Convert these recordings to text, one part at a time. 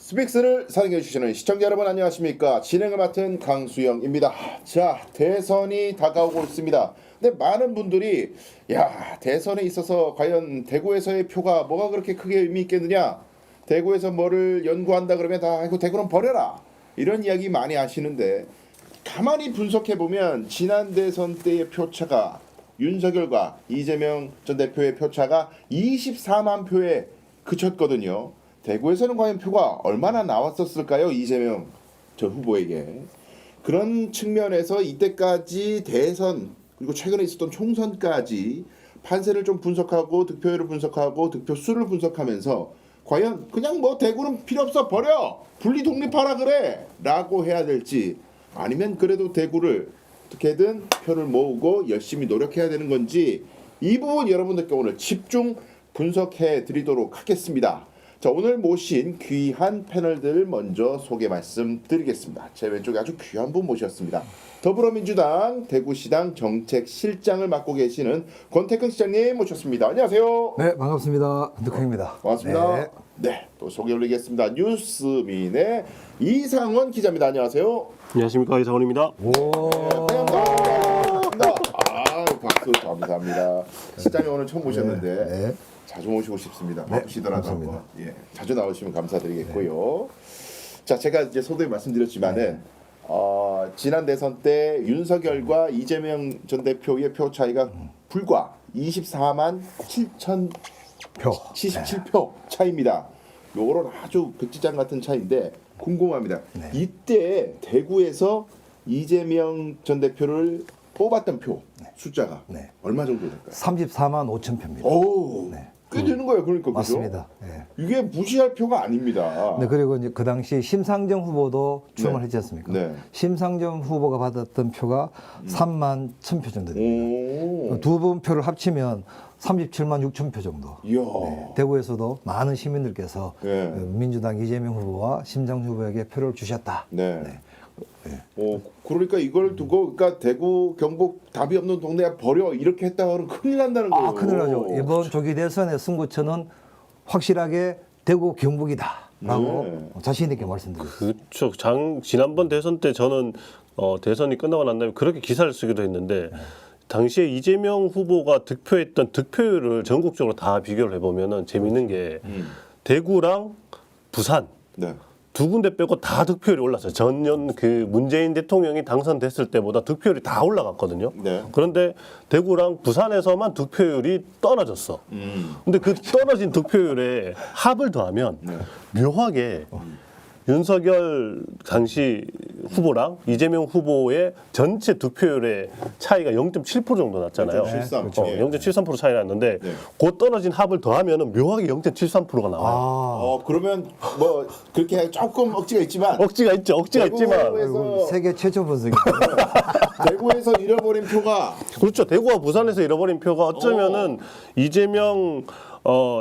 스픽스를 사랑해 주시는 시청자 여러분 안녕하십니까? 진행을 맡은 강수영입니다. 자, 대선이 다가오고 있습니다. 근데 많은 분들이 야, 대선에 있어서 과연 대구에서의 표가 뭐가 그렇게 크게 의미 있겠느냐? 대구에서 뭐를 연구한다 그러면 다 이거 대구는 버려라. 이런 이야기 많이 하시는데 가만히 분석해 보면 지난 대선 때의 표차가 윤석열과 이재명 전 대표의 표차가 24만 표에 그쳤거든요. 대구에서는 과연 표가 얼마나 나왔었을까요? 이재명 전 후보에게. 그런 측면에서 이때까지 대선 그리고 최근에 있었던 총선까지 판세를 좀 분석하고 득표율을 분석하고 득표 수를 분석하면서 과연 그냥 뭐 대구는 필요 없어 버려 분리 독립하라 그래 라고 해야 될지 아니면 그래도 대구를 어떻게든 표를 모으고 열심히 노력해야 되는 건지 이 부분 여러분들께 오늘 집중 분석해 드리도록 하겠습니다. 자, 오늘 모신 귀한 패널들 먼저 소개 말씀드리겠습니다. 제 왼쪽에 아주 귀한 분 모셨습니다. 더불어민주당 대구시당 정책실장을 맡고 계시는 권태근 시장님 모셨습니다. 안녕하세요. 네, 반갑습니다. 권태근입니다. 반갑습니다. 네, 또 소개 올리겠습니다. 뉴스민의 이상원 기자입니다. 안녕하세요. 안녕하십니까, 이상원입니다. 오, 반갑습니다. 아, 박수 감사합니다. 시장님 오늘 처음 모셨는데 네. 자주 모시고 싶습니다. 네, 바쁘시더라도 감사합니다. 한번. 예, 자주 나오시면 감사드리겠고요. 자, 제가 이제 소도에 말씀드렸지만은 지난 대선 때 윤석열과 이재명 전 대표의 표 차이가 불과 24만 7천 표. 77표 차이입니다. 요거는 아주 백지장 같은 차이인데 궁금합니다. 네. 이때 대구에서 이재명 전 대표를 뽑았던 표 숫자가 네. 얼마 정도 될까요? 34만 5천 표입니다. 오, 네. 꽤 되는 거예요. 그러니까 그죠? 맞습니다. 네. 이게 무시할 표가 아닙니다. 네, 그리고 이제 그 당시 심상정 후보도 출마를 네. 했지 않습니까? 네. 심상정 후보가 받았던 표가 3만 1천 표 정도 됩니다. 오, 두 분 표를 합치면 37만 6천 표 정도. 이야, 네, 대구에서도 많은 시민들께서 네. 민주당 이재명 후보와 심상정 후보에게 표를 주셨다. 네. 네. 그러니까 이걸 두고 그러니까 대구 경북 답이 없는 동네 버려 이렇게 했다가는 큰일 난다는 거예요. 아, 큰일 나죠. 이번 조기 대선의 승부처는 확실하게 대구 경북이다라고 네. 자신 있게 말씀드렸습니다. 그렇죠. 지난번 대선 때 저는 대선이 끝나고 난 다음에 그렇게 기사를 쓰기도 했는데 당시에 이재명 후보가 득표했던 득표율을 전국적으로 다 비교를 해보면은 재밌는 게 대구랑 부산 네. 두 군데 빼고 다 득표율이 올랐어요. 전년 그 문재인 대통령이 당선됐을 때보다 득표율이 다 올라갔거든요. 네. 그런데 대구랑 부산에서만 득표율이 떨어졌어. 근데 그 떨어진 득표율에 합을 더하면 묘하게 윤석열 당시 후보랑 이재명 후보의 전체 득표율의 차이가 0.7% 정도 났잖아요. 0.73. 예. 0.73% 차이 났는데 네. 그 떨어진 합을 더하면은 묘하게 0.73%가 나와요. 그러면 뭐 그렇게 조금 억지가 있지만 억지가 있죠. 억지가 있지만 대구에서 세계 최초 분석입니다. 대구에서 잃어버린 표가 그렇죠. 대구와 부산에서 잃어버린 표가 어쩌면은 이재명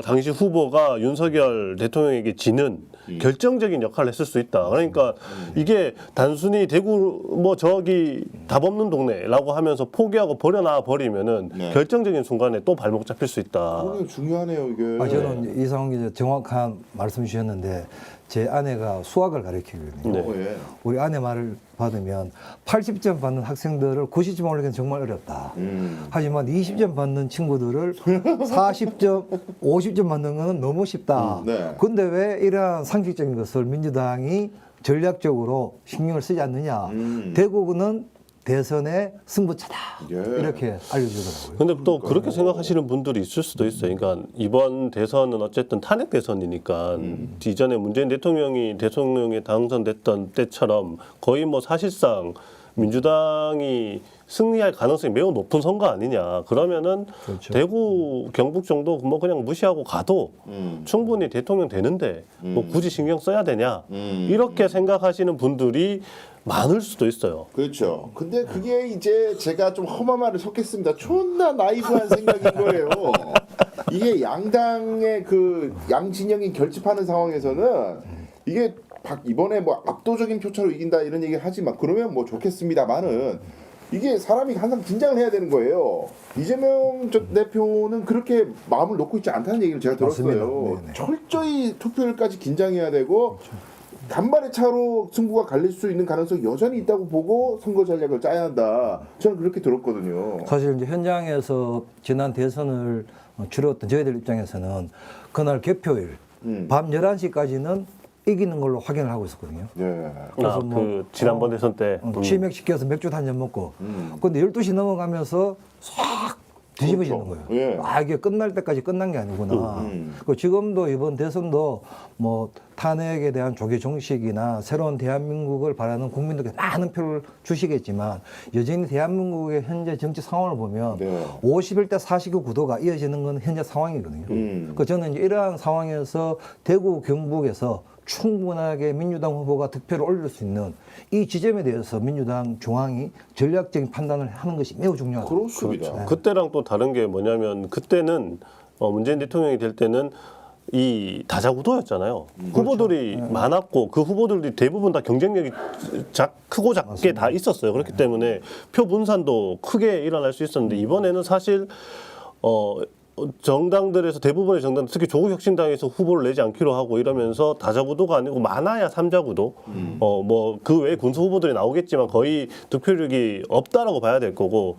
당시 후보가 윤석열 대통령에게 지는 결정적인 역할을 했을 수 있다. 그러니까 이게 단순히 대구 뭐 저기 답 없는 동네라고 하면서 포기하고 버려놔 버리면은 네. 결정적인 순간에 또 발목 잡힐 수 있다. 그게 중요하네요 이게. 저는 이상훈 기자 정확한 말씀 주셨는데 제 아내가 수학을 가르치거든요. 네. 예. 우리 아내 말을 받으면 80점 받는 학생들을 90점 올리기는 정말 어렵다. 하지만 20점 받는 친구들을 40점, 50점 받는 것은 너무 쉽다. 네. 근데 왜 이러한 상식적인 것을 민주당이 전략적으로 신경을 쓰지 않느냐. 대구는 대선의 승부처다. 예. 이렇게 알려주더라고요. 근데 또 그렇게 생각하시는 분들이 있을 수도 있어요. 그러니까 이번 대선은 어쨌든 탄핵 대선이니까 이전에 문재인 대통령이 대통령에 당선됐던 때처럼 거의 뭐 사실상 민주당이 승리할 가능성이 매우 높은 선거 아니냐. 그러면은 그렇죠. 대구, 경북 정도 뭐 그냥 무시하고 가도 충분히 대통령 되는데 뭐 굳이 신경 써야 되냐. 이렇게 생각하시는 분들이 많을 수도 있어요. 그렇죠. 근데 그게 이제 제가 좀 험한 말을 섞겠습니다. 존나 나이브한 생각인 거예요. 이게 양당의 그 양진영이 결집하는 상황에서는 이게 이번에 뭐 압도적인 표차로 이긴다 이런 얘기를 하지만 그러면 뭐 좋겠습니다만은 이게 사람이 항상 긴장을 해야 되는 거예요. 이재명 전 대표는 그렇게 마음을 놓고 있지 않다는 얘기를 제가 들었어요. 맞습니다. 네네. 철저히 투표율까지 긴장해야 되고 간발의 차로 승부가 갈릴 수 있는 가능성이 여전히 있다고 보고 선거 전략을 짜야 한다. 저는 그렇게 들었거든요. 사실 이제 현장에서 지난 대선을 치렀던 저희들 입장에서는 그날 개표일 밤 11시까지는 이기는 걸로 확인을 하고 있었거든요. 네. 그래서 그 지난번 대선 때 치맥시켜서 맥주 한 잔 먹고 근데 12시 넘어가면서 싹 뒤집어지는 그렇죠. 거예요. 예. 아, 이게 끝날 때까지 끝난 게 아니구나. 그 지금도 이번 대선도 뭐 탄핵에 대한 조기 종식이나 새로운 대한민국을 바라는 국민들께 많은 표를 주시겠지만 여전히 대한민국의 현재 정치 상황을 보면 네. 51대 49 구도가 이어지는 건 현재 상황이거든요. 그 저는 이제 이러한 상황에서 대구 경북에서 충분하게 민주당 후보가 득표를 올릴 수 있는 이 지점에 대해서 민주당 중앙이 전략적인 판단을 하는 것이 매우 중요하다. 그렇습니다. 그때랑 또 다른 게 뭐냐면 그때는 문재인 대통령이 될 때는 이 다자구도였잖아요. 후보들이 많았고 그 후보들이 대부분 다 경쟁력이 크고 작게 다 있었어요. 그렇기 때문에 표 분산도 크게 일어날 수 있었는데 이번에는 사실 정당들에서 대부분의 정당, 특히 조국혁신당에서 후보를 내지 않기로 하고 이러면서 다자구도가 아니고 많아야 삼자구도, 뭐 그 외에 군수 후보들이 나오겠지만 거의 득표력이 없다라고 봐야 될 거고,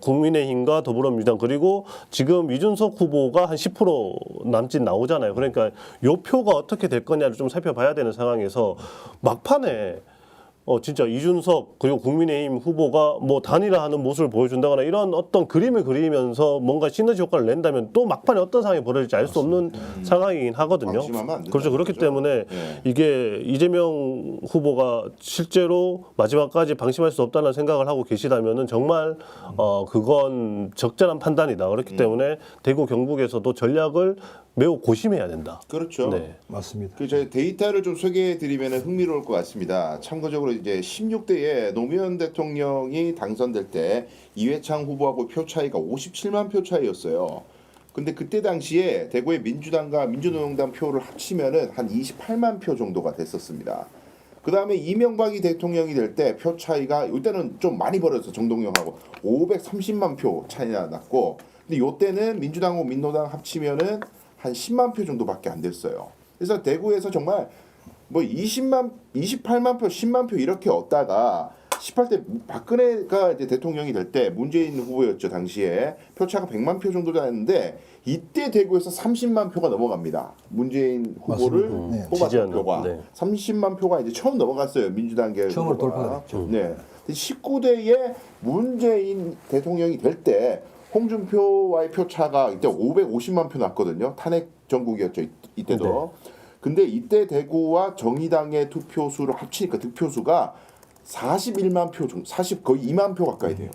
국민의힘과 더불어민주당 그리고 지금 이준석 후보가 한 10% 남짓 나오잖아요. 그러니까 요 표가 어떻게 될 거냐를 좀 살펴봐야 되는 상황에서 막판에 진짜 이준석 그리고 국민의힘 후보가 뭐 단일화하는 모습을 보여준다거나 이런 어떤 그림을 그리면서 뭔가 시너지 효과를 낸다면 또 막판에 어떤 상황이 벌어질지 알 수 없는 상황이긴 하거든요. 방심하면 안 된다는 그렇죠. 그렇기 거죠. 때문에 네. 이게 이재명 후보가 실제로 마지막까지 방심할 수 없다는 생각을 하고 계시다면은 정말 그건 적절한 판단이다. 그렇기 때문에 대구 경북에서도 전략을 매우 고심해야 된다. 그렇죠. 네. 맞습니다. 그 저희 데이터를 좀 소개해드리면 흥미로울 것 같습니다. 참고적으로 이제 16대에 노무현 대통령이 당선될 때 이회창 후보하고 표 차이가 57만 표 차이였어요. 근데 그때 당시에 대구의 민주당과 민주노동당 표를 합치면은 한 28만 표 정도가 됐었습니다. 그 다음에 이명박이 대통령이 될 때 표 차이가 이때는 좀 많이 벌어졌어. 정동영하고 530만 표 차이나 났고, 근데 이때는 민주당하고 민노당 합치면은 한 10만 표 정도밖에 안 됐어요. 그래서 대구에서 정말 뭐 28만 표, 10만 표 이렇게 얻다가 18대 박근혜가 이제 대통령이 될 때 문재인 후보였죠. 당시에 표차가 100만 표 정도 됐는데 이때 대구에서 30만 표가 넘어갑니다. 문재인 후보를 맞습니다. 네. 뽑았던 지지하는, 표가 네. 30만 표가 이제 처음 넘어갔어요. 민주당계 처음으로 후보가. 돌파가 됐죠. 네. 19대에 문재인 대통령이 될 때 홍준표와의 표차가 이때 550만 표 났거든요. 탄핵 전국이었죠. 이때도. 네. 근데 이때 대구와 정의당의 투표수를 합치니까 득표수가 41만 표 정도, 거의 2만 표 가까이 돼요.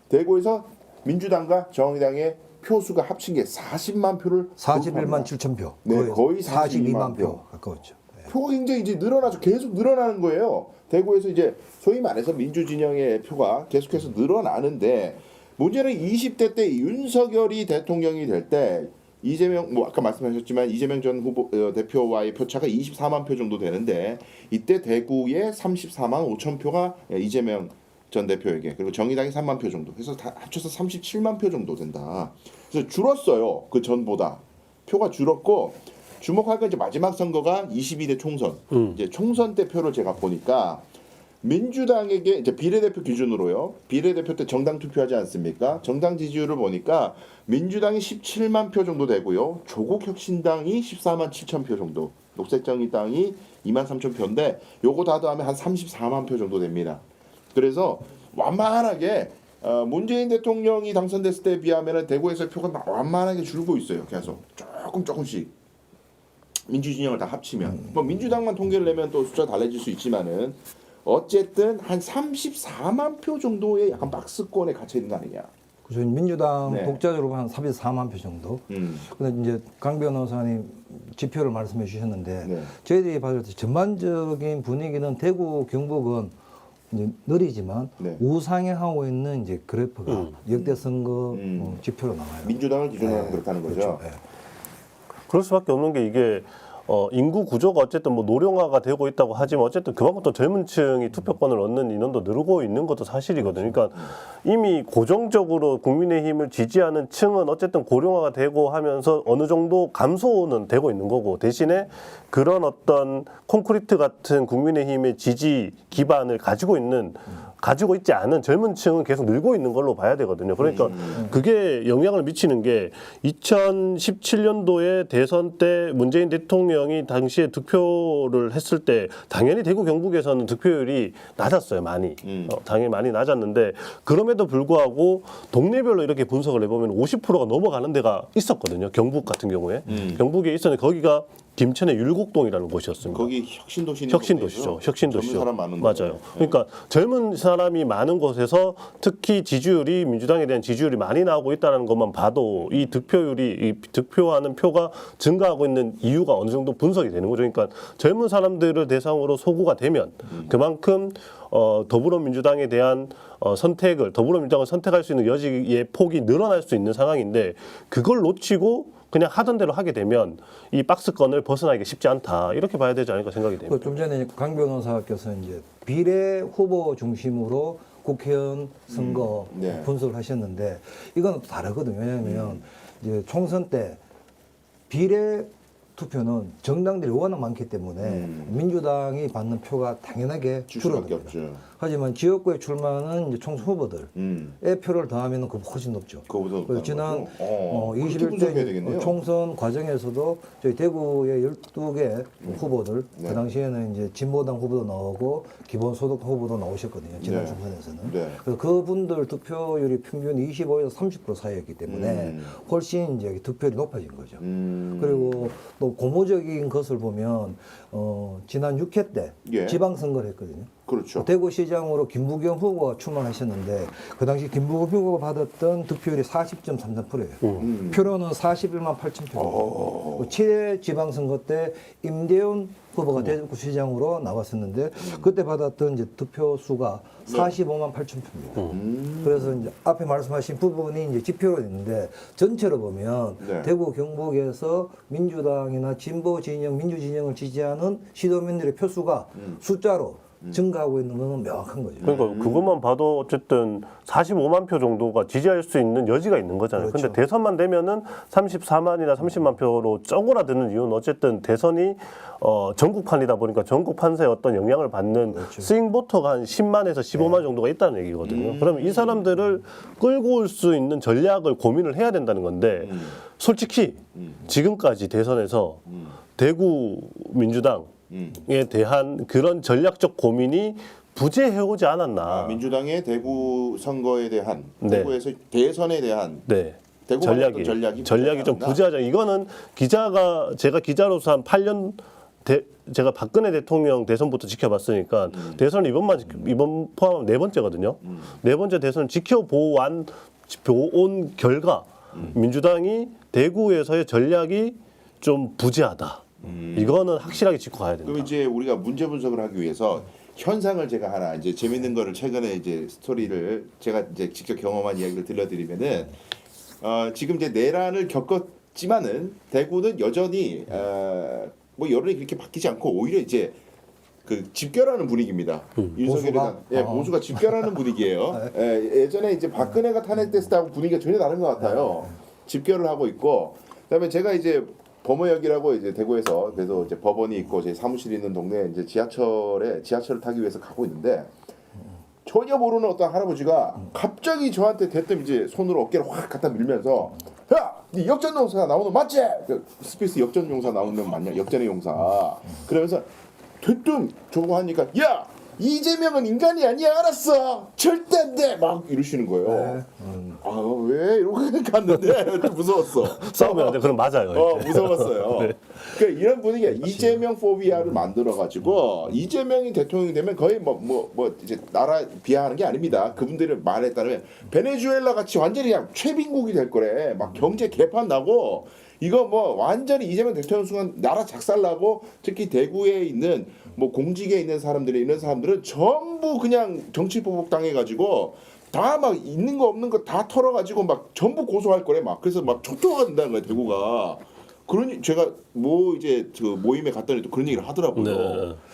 대구에서 민주당과 정의당의 표수가 합친 게 40만 표를 41만 7천 표. 네, 거의 42만 표 가까웠죠. 네. 표가 굉장히 이제 늘어나죠. 계속 늘어나는 거예요. 대구에서 이제 소위 말해서 민주진영의 표가 계속해서 늘어나는데 문제는 20대 때 윤석열이 대통령이 될 때 이재명 뭐 아까 말씀하셨지만 이재명 전 후보 대표와의 표차가 24만 표 정도 되는데 이때 대구에 34만 5천 표가 이재명 전 대표에게 그리고 정의당이 3만 표 정도 해서 다 합쳐서 37만 표 정도 된다. 그래서 줄었어요. 그 전보다 표가 줄었고 주목할 건 이제 마지막 선거가 22대 총선. 이제 총선 때 표를 제가 보니까 민주당에게 이제 비례대표 기준으로요. 비례대표 때 정당 투표하지 않습니까? 정당 지지율을 보니까 민주당이 17만 표 정도 되고요. 조국혁신당이 14만 7천 표 정도. 녹색정의당이 2만 3천 표인데 요거 다 더하면 한 34만 표 정도 됩니다. 그래서 완만하게 문재인 대통령이 당선됐을 때에 비하면 대구에서 표가 완만하게 줄고 있어요. 계속 조금씩. 민주진영을 다 합치면 뭐 민주당만 통계를 내면 또 숫자 달라질 수 있지만은 어쨌든 한 34만 표 정도의 약간 박스권에 갇혀 있는 거 아니냐. 그래서 민주당 네. 독자적으로 보면 한 34만 표 정도. 근데 이제 강 변호사님 지표를 말씀해 주셨는데 네. 저희들이 봤을 때 전반적인 분위기는 대구 경북은 이제 느리지만 네. 우상향하고 있는 이제 그래프가 역대 선거 지표로 나와요. 민주당을 기준으로 하면 그렇다는 거죠. 그렇죠. 네. 그럴 수밖에 없는 게 이게 인구 구조가 어쨌든 뭐 노령화가 되고 있다고 하지만 어쨌든 그만큼 또 젊은 층이 투표권을 얻는 인원도 늘고 있는 것도 사실이거든요. 그러니까 이미 고정적으로 국민의힘을 지지하는 층은 어쨌든 고령화가 되고 하면서 어느 정도 감소는 되고 있는 거고, 대신에 그런 어떤 콘크리트 같은 국민의힘의 지지 기반을 가지고 있지 않은 젊은 층은 계속 늘고 있는 걸로 봐야 되거든요. 그러니까 그게 영향을 미치는 게 2017년도에 대선 때 문재인 대통령이 당시에 득표를 했을 때 당연히 대구 경북에서는 득표율이 낮았어요. 많이. 당연히 많이 낮았는데 그럼에도 불구하고 동네별로 이렇게 분석을 해보면 50%가 넘어가는 데가 있었거든요. 경북 같은 경우에. 경북에 있었는데 거기가 김천의 율곡동이라는 곳이었습니다. 거기 혁신도시죠. 혁신도시죠. 젊은 사람 많은 맞아요. 그러니까 젊은 사람이 많은 곳에서 특히 지지율이 민주당에 대한 지지율이 많이 나오고 있다는 것만 봐도 이 득표율이 이 득표하는 표가 증가하고 있는 이유가 어느 정도 분석이 되는 거죠. 그러니까 젊은 사람들을 대상으로 소구가 되면 그만큼 더불어민주당에 대한 더불어민주당을 선택할 수 있는 여지의 폭이 늘어날 수 있는 상황인데 그걸 놓치고 그냥 하던 대로 하게 되면 이 박스권을 벗어나기가 쉽지 않다. 이렇게 봐야 되지 않을까 생각이 됩니다. 좀 전에 강 변호사께서 이제 비례 후보 중심으로 국회의원 선거 네. 분석을 하셨는데 이건 다르거든요. 왜냐하면 이제 총선 때 비례 투표는 정당들이 워낙 많기 때문에 민주당이 받는 표가 당연하게 줄 수밖에 줄어듭니다. 없죠. 하지만 지역구에 출마하는 이제 총선 후보들의 표를 더하면 그 훨씬 높죠. 그거보다 그래서 지난 그렇게 분석해야 21대 되겠네요. 총선 과정에서도 저희 대구의 12개 후보들 네. 그 당시에는 이제 진보당 후보도 나오고 기본소득 후보도 나오셨거든요. 지난 네. 총선에서는. 네. 그래서 그분들 득표율이 평균 25에서 30% 사이였기 때문에 훨씬 이제 득표율이 높아진 거죠. 그리고 또 고무적인 것을 보면 지난 6회 때 예. 지방선거를 했거든요. 그렇죠. 대구시장으로 김부겸 후보가 출마하셨는데 그 당시 김부겸 후보가 받았던 득표율이 40.33%예요. 표로는 41만 8천 표. 7회 지방선거 때 임대훈 후보가 대구시장으로 나왔었는데 그때 받았던 이제 득표 수가 45만 8천 표입니다. 그래서 이제 앞에 말씀하신 부분이 이제 지표로 있는데 전체로 보면 네. 대구 경북에서 민주당이나 진보 진영, 민주 진영을 지지하는 시도민들의 표수가 숫자로 증가하고 있는 건 명확한 거죠. 그러니까 그것만 봐도 어쨌든 45만 표 정도가 지지할 수 있는 여지가 있는 거잖아요. 그렇죠. 근데 대선만 되면은 34만이나 30만 표로 쪼그라드는 이유는 어쨌든 대선이 전국판이다 보니까 전국 판세에 어떤 영향을 받는 스윙 보터가 한 10만에서 15만 정도가 있다는 얘기거든요. 그러면 이 사람들을 끌고 올 수 있는 전략을 고민을 해야 된다는 건데 솔직히 지금까지 대선에서 대구 민주당 에 대한 그런 전략적 고민이 부재해오지 않았나. 민주당의 대구 선거에 대한 네. 대구에서 대선에 대한 네. 대구가 어떤 전략이 좀 부재하지 부재하죠. 이거는 제가 기자로서 한 8년 제가 박근혜 대통령 대선부터 지켜봤으니까 대선 이번 포함하면 네 번째거든요. 네 번째 대선을 지켜보온 결과 민주당이 대구에서의 전략이 좀 부재하다. 이거는 확실하게 짚고 가야 된다. 그럼 이제 우리가 문제 분석을 하기 위해서 현상을 제가 하나 이제 재밌는 거를 최근에 이제 스토리를 제가 이제 직접 경험한 이야기를 들려드리면은 지금 이제 내란을 겪었지만은 대구는 여전히 뭐 여론이 그렇게 바뀌지 않고 오히려 이제 그 집결하는 분위기입니다. 윤석열에 대한 보수가 집결하는 분위기예요. 예전에 이제 박근혜가 탄핵됐을 때하고 분위기가 전혀 다른 것 같아요. 집결을 하고 있고 그다음에 제가 이제 범어역이라고 이제 대구에서 그래서 이제 법원이 있고 제 사무실이 있는 동네에 이제 지하철을 타기 위해서 가고 있는데 전혀 모르는 어떤 할아버지가 갑자기 저한테 대뜸 이제 손으로 어깨를 확 갖다 밀면서 야, 네 역전용사 나오는 맞지? 스페이스 역전용사 나오는 맞냐? 역전의 용사. 그러면서 대뜸 저거 하니까 야 이재명은 인간이 아니야 알았어 절대 안 돼 막 이러시는 거예요. 아 왜 이러고 갔는데 좀 무서웠어. 싸우면 안 돼. 그럼 맞아요. 무서웠어요. 네. 그러니까 이런 분위기가 이재명 포비아를 만들어가지고 이재명이 대통령이 되면 거의 뭐 이제 나라 비하하는 게 아닙니다. 그분들의 말에 따르면 베네수엘라 같이 완전히 그냥 최빈국이 될 거래. 막 경제 개판 나고 이거 뭐 완전히 이재명 대통령 순간 나라 작살나고 특히 대구에 있는 뭐 공직에 있는 사람들이 이런 사람들은 전부 그냥 정치 보복 당해가지고 다 막 있는 거 없는 거 다 털어가지고 막 전부 고소할 거래 막 그래서 막 초토화가 된다는 거야 대구가. 그러니 제가 뭐 이제 그 모임에 갔더니 또 그런 얘기를 하더라고요. 네.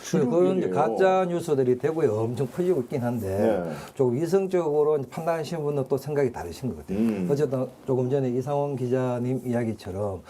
그런 이제 출혈이에요. 가짜 뉴스들이 대구에 엄청 퍼지고 있긴 한데 네. 조금 이성적으로 이제 판단하시는 분은 또 생각이 다르신 것 같아요. 어쨌든 조금 전에 이상원 기자님 이야기처럼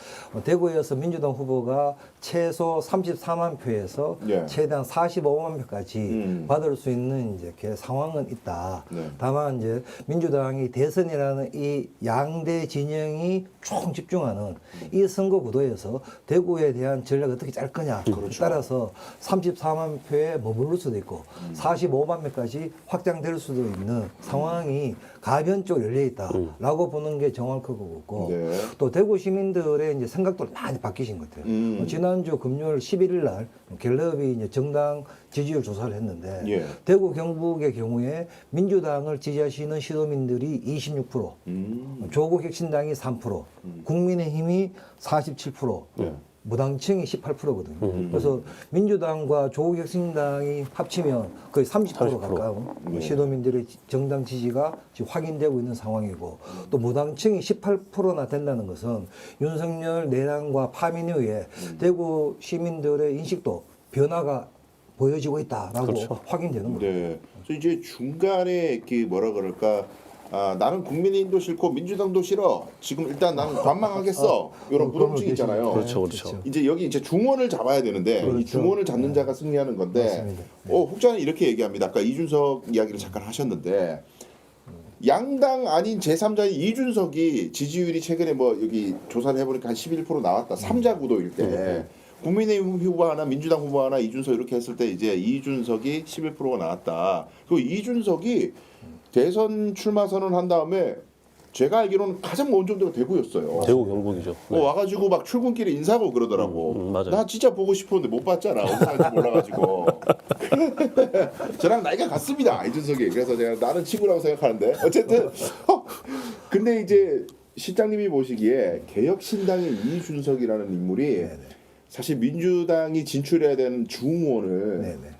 대구에서 민주당 후보가 최소 34만 표에서 네. 최대한 45만 표까지 받을 수 있는 이제 그 상황은 있다. 네. 다만 이제 민주당이 대선이라는 이 양대 진영이 총 집중하는 이 선거 구도에서 대구에 대한 전략을 어떻게 짤 거냐. 그렇죠. 따라서 34만 표에 머무를 수도 있고 45만 표까지 확장될 수도 있는 상황이 가변적으로 열려 있다라고 보는 게 정확할 것 같고 네. 또 대구 시민들의 이제 생각도 많이 바뀌신 것 같아요. 지난주 금요일 11일 날 갤럽이 이제 정당 지지율 조사를 했는데 예. 대구 경북의 경우에 민주당을 지지하시는 시도민들이 26%, 조국 혁신당이 3%, 국민의힘이 47%, 네. 무당층이 18%거든요. 그래서 민주당과 조국혁신당이 합치면 거의 30% 가까운 시도민들의 정당 지지가 지금 확인되고 있는 상황이고 또 무당층이 18%나 된다는 것은 윤석열 내란과 파민 이후에 대구 시민들의 인식도 변화가 보여지고 있다라고 확인되는 거죠. 네. 그래서 이제 중간에 그 뭐라 그럴까? 아, 나는 국민의힘도 싫고 민주당도 싫어. 지금 일단 나는 관망하겠어. 이런 부동층 있잖아요. 그렇죠, 그렇죠. 이제 여기 이제 중원을 잡아야 되는데 이 중원을 잡는 자가 승리하는 건데. 맞습니다. 혹자는 이렇게 얘기합니다. 아까 이준석 이야기를 잠깐 하셨는데 양당 아닌 제3자인 이준석이 지지율이 최근에 뭐 여기 조사를 해보니까 한 11% 나왔다. 3자 구도일 때. 국민의힘 후보 하나, 민주당 후보 하나, 이준석 이렇게 했을 때 이제 이준석이 11%가 나왔다. 그리고 이준석이 대선 출마 선언한 다음에 제가 알기로는 가장 먼저 온 데가 대구였어요. 대구 경북이죠. 와가지고 막 출근길에 인사하고 그러더라고. 맞아요. 나 진짜 보고 싶었는데 못 봤잖아. 어디 사는지 몰라가지고. 저랑 나이가 같습니다. 이준석이. 그래서 제가 나는 친구라고 생각하는데 어쨌든 근데 이제 실장님이 보시기에 개혁신당의 이준석이라는 인물이 사실 민주당이 진출해야 되는 중원을 네네.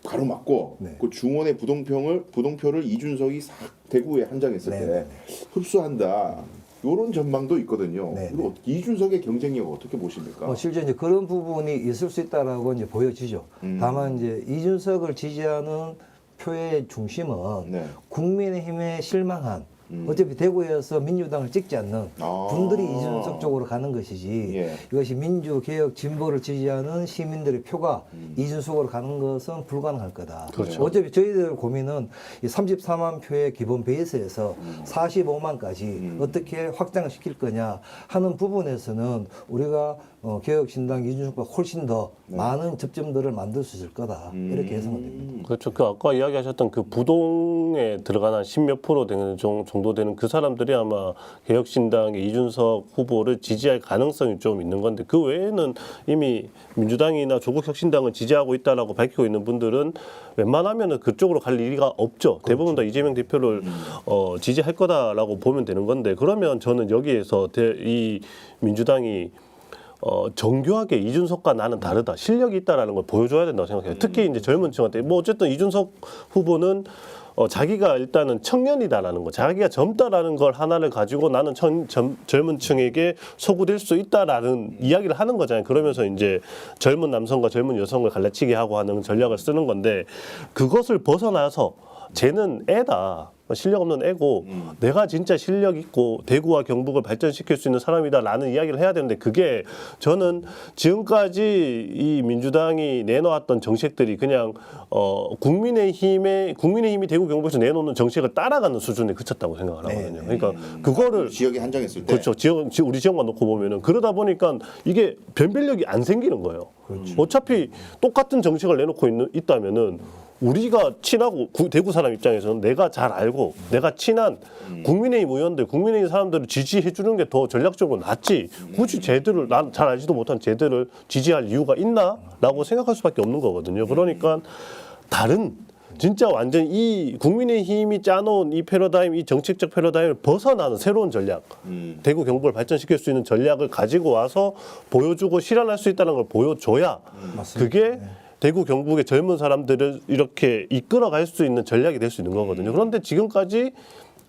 가로막고 네. 그 중원의 부동표를 이준석이 싹 대구에 한정했을 네, 때 네, 흡수한다. 이런 전망도 있거든요. 네, 그리고 이준석의 경쟁력 어떻게 보십니까? 실제 이제 그런 부분이 있을 수 있다라고 이제 보여지죠. 다만 이제 이준석을 지지하는 표의 중심은 네. 국민의힘에 실망한 어차피 대구에서 민주당을 찍지 않는 아. 분들이 이준석 쪽으로 가는 것이지 예. 이것이 민주개혁 진보를 지지하는 시민들의 표가 이준석으로 가는 것은 불가능할 거다. 그렇죠. 어차피 저희들 고민은 이 34만 표의 기본 베이스에서 45만까지 어떻게 확장을 시킬 거냐 하는 부분에서는 우리가 개혁신당 이준석보다 훨씬 더 많은 접점들을 만들 수 있을 거다. 이렇게 예상은 됩니다. 그렇죠. 그 아까 이야기하셨던 그 부동에 들어가는 10몇 프로 되는 정도 되는 그 사람들이 아마 개혁신당의 이준석 후보를 지지할 가능성이 좀 있는 건데 그 외에는 이미 민주당이나 조국혁신당을 지지하고 있다라고 밝히고 있는 분들은 웬만하면은 그쪽으로 갈 리가 없죠. 대부분 다 이재명 대표를 지지할 거다라고 보면 되는 건데 그러면 저는 여기에서 이 민주당이 정교하게 이준석과 나는 다르다. 실력이 있다라는 걸 보여줘야 된다고 생각해요. 특히 이제 젊은 층한테 뭐 어쨌든 이준석 후보는 자기가 일단은 청년이다라는 거, 자기가 젊다라는 걸 하나를 가지고 나는 젊은 층에게 소구될 수 있다라는 이야기를 하는 거잖아요. 그러면서 이제 젊은 남성과 젊은 여성을 갈라치게 하고 하는 전략을 쓰는 건데 그것을 벗어나서 쟤는 애다. 실력 없는 애고 내가 진짜 실력 있고 대구와 경북을 발전시킬 수 있는 사람이다라는 이야기를 해야 되는데 그게 저는 지금까지 이 민주당이 내놓았던 정책들이 그냥 국민의힘이 대구 경북에서 내놓는 정책을 따라가는 수준에 그쳤다고 생각을 하거든요. 그러니까 그거를 지역에 한정했을 때 그렇죠. 우리 지역만 놓고 보면은 그러다 보니까 이게 변별력이 안 생기는 거예요. 어차피 똑같은 정책을 내놓고 있다면은 우리가 친하고 대구 사람 입장에서는 내가 잘 알고 내가 친한 국민의힘 의원들, 국민의힘 사람들을 지지해 주는 게 더 전략적으로 낫지. 굳이 쟤들을 난 잘 알지도 못한 쟤들을 지지할 이유가 있나라고 생각할 수밖에 없는 거거든요. 그러니까 다른 진짜 완전 이 국민의힘이 짜놓은 이 패러다임, 이 정책적 패러다임을 벗어나는 새로운 전략, 대구 경북을 발전시킬 수 있는 전략을 가지고 와서 보여주고 실현할 수 있다는 걸 보여줘야 그게 대구 경북의 젊은 사람들을 이렇게 이끌어갈 수 있는 전략이 될 수 있는 거거든요. 그런데 지금까지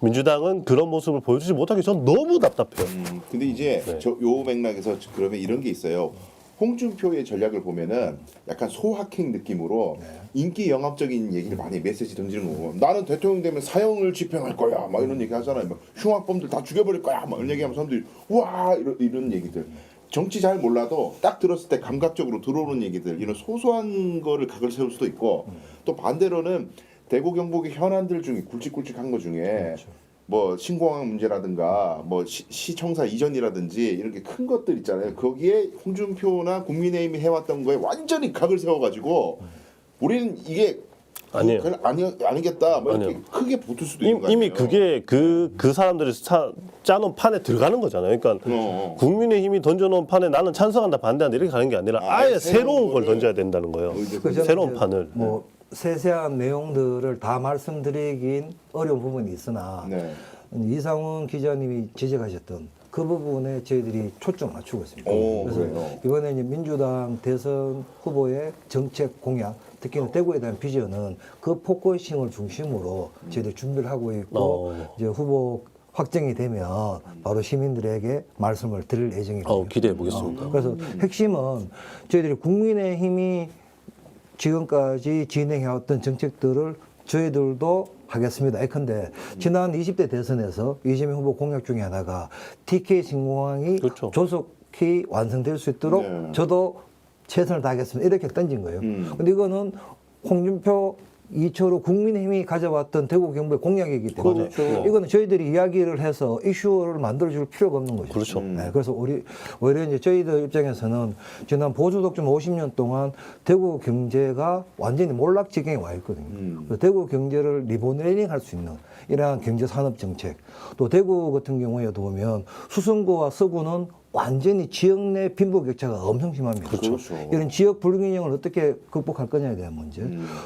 민주당은 그런 모습을 보여주지 못하기 전 너무 답답해요. 근데 이제 네. 요 맥락에서 그러면 이런 게 있어요. 홍준표의 전략을 보면은 약간 소확행 느낌으로 인기 영합적인 얘기를 많이 메시지 던지는 거고, 나는 대통령 되면 사형을 집행할 거야 막 이런 얘기 하잖아요. 막 흉악범들 다 죽여버릴 거야 막 이런 얘기하면 사람들이 와 이런 얘기들. 정치 잘 몰라도 딱 들었을 때 감각적으로 들어오는 얘기들, 이런 소소한 거를 각을 세울 수도 있고, 또 반대로는 대구 경북의 현안들 중에 굵직굵직한 거 중에 뭐 신공항 문제라든가 뭐 시청사 이전이라든지 이렇게 큰 것들 있잖아요. 거기에 홍준표나 국민의힘이 해왔던 거에 완전히 각을 세워가지고 우리는 이게 아니에요. 그걸 아니겠다 뭐 이렇게 아니에요. 크게 붙을 수도 있는 거 아니에요. 이미 그게 그 사람들이 짜놓은 판에 들어가는 거잖아요. 그러니까 국민의힘이 던져놓은 판에 나는 찬성한다 반대한다 이렇게 가는 게 아니라 아예 새로운 걸 던져야 된다는 거예요. 그래서 새로운 이제 판을. 뭐 세세한 내용들을 다 말씀드리긴 어려운 부분이 있으나 네. 이상훈 기자님이 지적하셨던 그 부분에 저희들이 초점 맞추고 있습니다. 오, 그래서 그래요? 이번에 이제 민주당 대선 후보의 정책 공약, 특히는 대구에 대한 비전은 그 포커싱을 중심으로 저희들이 준비를 하고 있고 이제 후보 확정이 되면 바로 시민들에게 말씀을 드릴 예정입니다. 기대해 보겠습니다. 그래서 핵심은 저희들이 국민의힘이 지금까지 진행해왔던 정책들을 저희들도 하겠습니다. 예컨대 지난 20대 대선에서 이재명 후보 공약 중에 하나가 TK 신공항이 그렇죠. 조속히 완성될 수 있도록 네. 저도 최선을 다하겠습니다. 이렇게 던진 거예요. 근데 이거는 홍준표, 이철우 국민의힘이 가져왔던 대구 경북의 공약이기 때문에 그렇죠. 이거는 저희들이 이야기를 해서 이슈를 만들어줄 필요가 없는 거죠. 그렇죠. 네, 그래서 오히려 이제 저희들 입장에서는 지난 보수 독점 50년 동안 대구 경제가 완전히 몰락지경에 와 있거든요. 그래서 대구 경제를 리모델링 할 수 있는 이러한 경제 산업 정책, 또 대구 같은 경우에도 보면 수성구와 서구는 완전히 지역 내 빈부 격차가 엄청 심합니다. 그렇죠. 이런 지역 불균형을 어떻게 극복할 거냐에 대한 문제.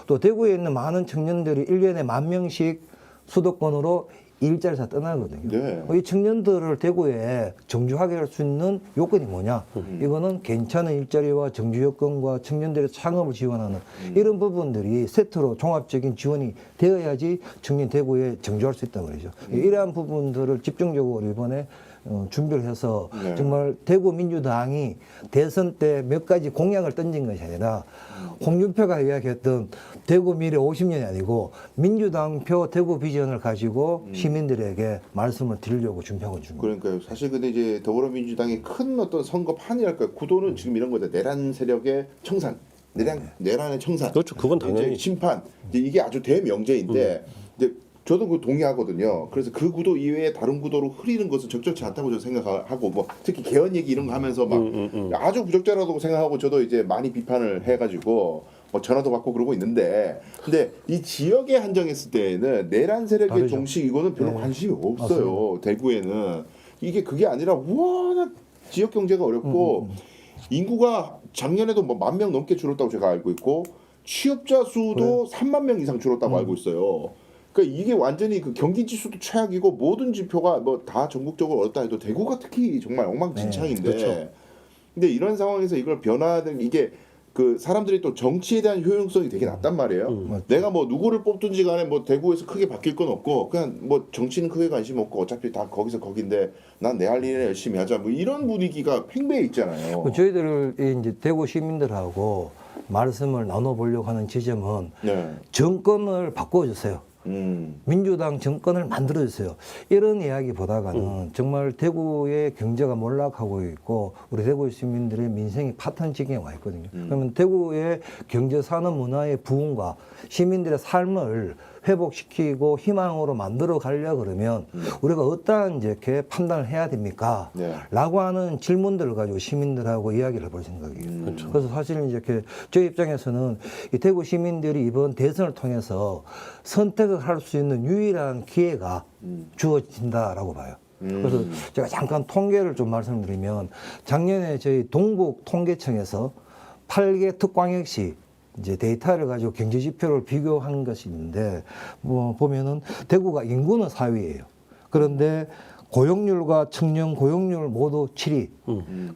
또 대구에 있는 많은 청년들이 1년에 10,000명씩 수도권으로 일자리에서 떠나거든요. 네. 이 청년들을 대구에 정주하게 할 수 있는 요건이 뭐냐? 이거는 괜찮은 일자리와 정주 여건과 청년들의 창업을 지원하는 이런 부분들이 세트로 종합적인 지원이 되어야지 청년 대구에 정주할 수 있다고 그러죠. 이러한 부분들을 집중적으로 이번에 준비를 해서 네. 정말 대구 민주당이 대선 때 몇 가지 공약을 던진 것이 아니라 홍준표가 이야기했던 대구 미래 50년이 아니고 민주당표 대구 비전을 가지고 시민들에게 말씀을 드리려고 준비하고 있습니다. 그러니까요. 사실 근데 이제 더불어민주당의 큰 어떤 선거판이랄까 구도는 지금 이런 거죠. 내란 세력의 청산, 내란의 청산. 그렇죠. 그건 당연히. 이제 심판. 이게 아주 대명제인데 이제 저도 그 동의하거든요. 그래서 그 구도 이외에 다른 구도로 흐리는 것은 적절치 않다고 저는 생각하고, 뭐 특히 개헌 얘기 이런 거 하면서 막 아주 부적절하다고 생각하고 저도 이제 많이 비판을 해가지고 뭐 전화도 받고 그러고 있는데, 근데 이 지역에 한정했을 때는 내란 세력의 다르죠. 종식 이거는 별로 관심이 없어요. 대구에는 이게 그게 아니라 워낙 지역 경제가 어렵고 인구가 작년에도 뭐 10,000명 넘게 줄었다고 제가 알고 있고 취업자 수도 3만 명 이상 줄었다고 알고 있어요. 그러니까 이게 완전히 그 경기 지수도 최악이고 모든 지표가 뭐 다 전국적으로 어렵다 해도 대구가 특히 정말 엉망진창인데, 그렇죠. 근데 이런 상황에서 이걸 변화된 이게 그 사람들이 또 정치에 대한 효용성이 되게 낮단 말이에요. 내가 뭐 누구를 뽑든지 간에 뭐 대구에서 크게 바뀔 건 없고 그냥 뭐 정치는 크게 관심 없고 어차피 다 거기서 거긴데 난 내 할 일을 열심히 하자 뭐 이런 분위기가 팽배해 있잖아요. 저희들이 이제 대구 시민들하고 말씀을 나눠보려고 하는 지점은 네. 정권을 바꿔주세요. 민주당 정권을 만들어주세요. 이런 이야기보다는 정말 대구의 경제가 몰락하고 있고 우리 대구 시민들의 민생이 파탄지경에 와 있거든요. 그러면 대구의 경제 산업 문화의 부흥과 시민들의 삶을 회복시키고 희망으로 만들어 가려고 그러면 우리가 어떠한 이렇게 판단을 해야 됩니까? 네. 라고 하는 질문들을 가지고 시민들하고 이야기를 해볼 생각이에요. 그래서 사실 이제 저희 입장에서는 이 대구 시민들이 이번 대선을 통해서 선택을 할 수 있는 유일한 기회가 주어진다라고 봐요. 그래서 제가 잠깐 통계를 좀 말씀드리면 작년에 저희 동북 통계청에서 8개 특광역시 이제 데이터를 가지고 경제 지표를 비교한 것이 있는데 뭐 보면은 대구가 인구는 4위예요. 그런데 고용률과 청년 고용률 모두 7위.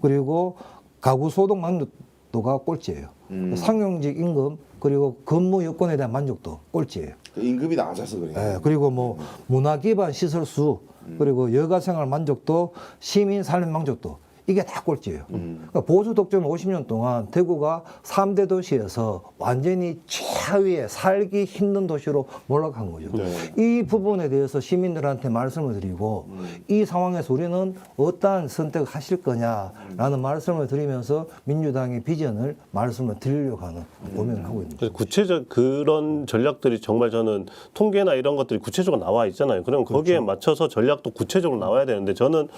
그리고 가구 소득 만족 만족도가 꼴찌예요. 상용직 임금 그리고 근무 여건에 대한 만족도 꼴찌예요. 임금이 낮아서 그래요. 예, 그리고 뭐 문화 기반 시설 수 그리고 여가 생활 만족도, 시민 살림 만족도 이게 다 꼴찌예요. 그러니까 보수 독점 50년 동안 대구가 3대 도시에서 완전히 최하위에 살기 힘든 도시로 몰락한 거죠. 네. 이 부분에 대해서 시민들한테 말씀을 드리고 이 상황에서 우리는 어떠한 선택을 하실 거냐라는 말씀을 드리면서 민주당의 비전을 말씀을 드리려고 하는 고민을 하고 있는 거죠. 구체적 그런 전략들이 정말 저는 통계나 이런 것들이 구체적으로 나와 있잖아요. 그럼 거기에 맞춰서 전략도 구체적으로 나와야 되는데 저는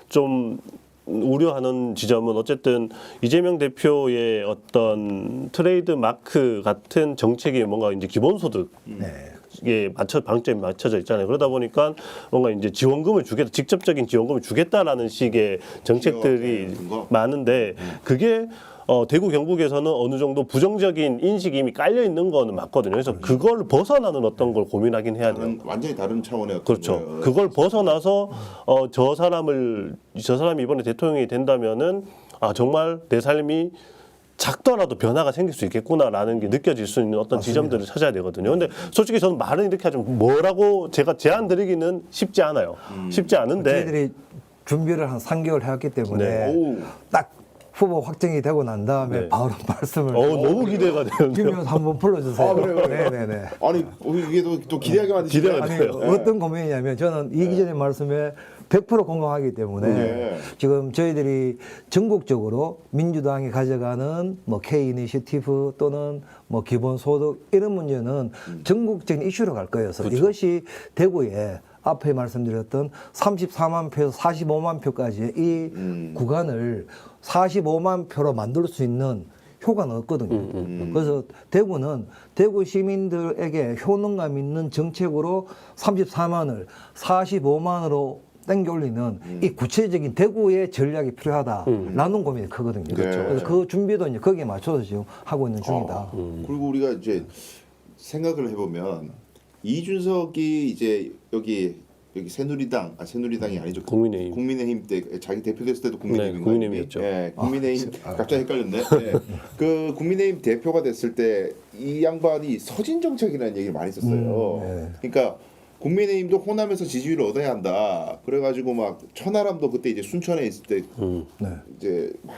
좀 우려하는 지점은 어쨌든 이재명 대표의 어떤 트레이드 마크 같은 정책이 뭔가 이제 기본소득 에 방점이 맞춰져 있잖아요. 그러다 보니까 뭔가 이제 지원금을 주겠다, 직접적인 지원금을 주겠다라는 식의 정책들이 많은데 그게 대구 경북에서는 어느 정도 부정적인 인식이 이미 깔려 있는 거는 맞거든요. 그래서 그걸 벗어나는 어떤 걸 고민하긴 해야 돼요. 완전히 다른 차원의 어떤 그렇죠. 거예요. 그걸 벗어나서 저 사람이 이번에 대통령이 된다면은 아 정말 내 삶이 작더라도 변화가 생길 수 있겠구나라는 게 느껴질 수 있는 어떤 지점들을 찾아야 되거든요. 근데 솔직히 저는 말은 이렇게 하지만 뭐라고 제가 제안 드리기는 쉽지 않아요. 쉽지 않은데 저희들이 준비를 한 3개월 해왔기 때문에 네. 딱 후보 확정이 되고 난 다음에 네. 바로 말씀을 너무 기대가 되는데요. 김 한번 불러주세요. 아, 그래요? 네네네. 아니 이게 또 기대하게 만드시네. 기대가 아니 돼요. 어떤 고민이냐면 저는 이 기자님 말씀에 100% 공감하기 때문에 네. 지금 저희들이 전국적으로 민주당이 가져가는 뭐 K 이니시티브 또는 뭐 기본소득 이런 문제는 전국적인 이슈로 갈 거예요. 그래서 이것이 대구에 앞에 말씀드렸던 34만 표에서 45만 표까지 이 구간을 45만 표로 만들 수 있는 효과는 없거든요. 그래서 대구는 대구 시민들에게 효능감 있는 정책으로 34만을 45만으로 땡겨 올리는 이 구체적인 대구의 전략이 필요하다라는 고민이 크거든요. 그렇죠. 그래서 그 준비도 이제 거기에 맞춰서 지금 하고 있는 중이다. 그리고 우리가 이제 생각을 해보면 이준석이 이제 여기 새누리당이 아니죠. 국민의힘. 때 자기 대표됐을 때도 국민의힘인 네, 국민의힘이었죠. 네, 국민의힘 갑자기 헷갈렸네. 네. 그 국민의힘 대표가 됐을 때 이 양반이 서진 정책이라는 얘기를 많이 썼어요. 그러니까 국민의힘도 호남에서 지지율을 얻어야 한다. 그래가지고 막 천하람도 그때 이제 순천에 있을 때 이제 막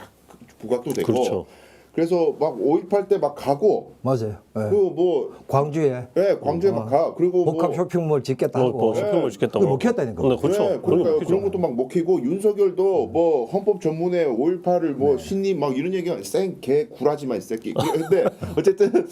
부각도 되고. 그렇죠. 그래서 막 5.18 때 막 가고. 맞아요. 네. 그 뭐 광주에 광주에 막 가. 그리고 복합 쇼핑몰 짓겠다고. 쇼핑몰 짓겠다고. 그거 먹혔다니까. 네, 그렇죠. 네, 그러니까 그런 것도 막 먹히고 윤석열도 뭐 헌법 전문에 5.18을 뭐 신임 막 이런 얘기가 생개 구라지만 이 새끼. 근데 어쨌든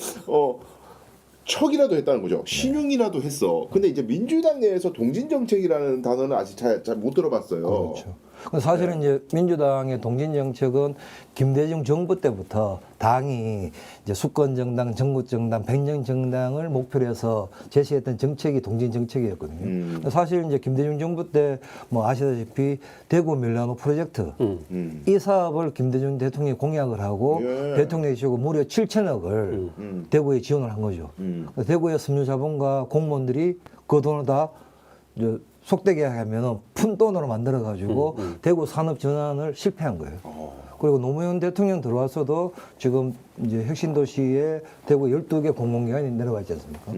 척이라도 했다는 거죠. 신용이라도 했어. 근데 이제 민주당 내에서 동진 정책이라는 단어는 아직 잘 못 들어봤어요. 그렇죠. 사실은 이제 민주당의 동진 정책은 김대중 정부 때부터 당이 이제 수권 정당, 전국 정당, 백년 정당을 목표로 해서 제시했던 정책이 동진 정책이었거든요. 사실 이제 김대중 정부 때 뭐 아시다시피 대구 밀라노 프로젝트 이 사업을 김대중 대통령이 공약을 하고 대통령이시고 무려 7천억을 대구에 지원을 한 거죠. 대구의 섬유자본과 공무원들이 그 돈을 다 이제 속되게 하면은 푼 돈으로 만들어 가지고 대구 산업 전환을 실패한 거예요. 그리고 노무현 대통령 들어와서도 지금 이제 혁신 도시에 대구 12개 공공기관이 내려가 있지 않습니까?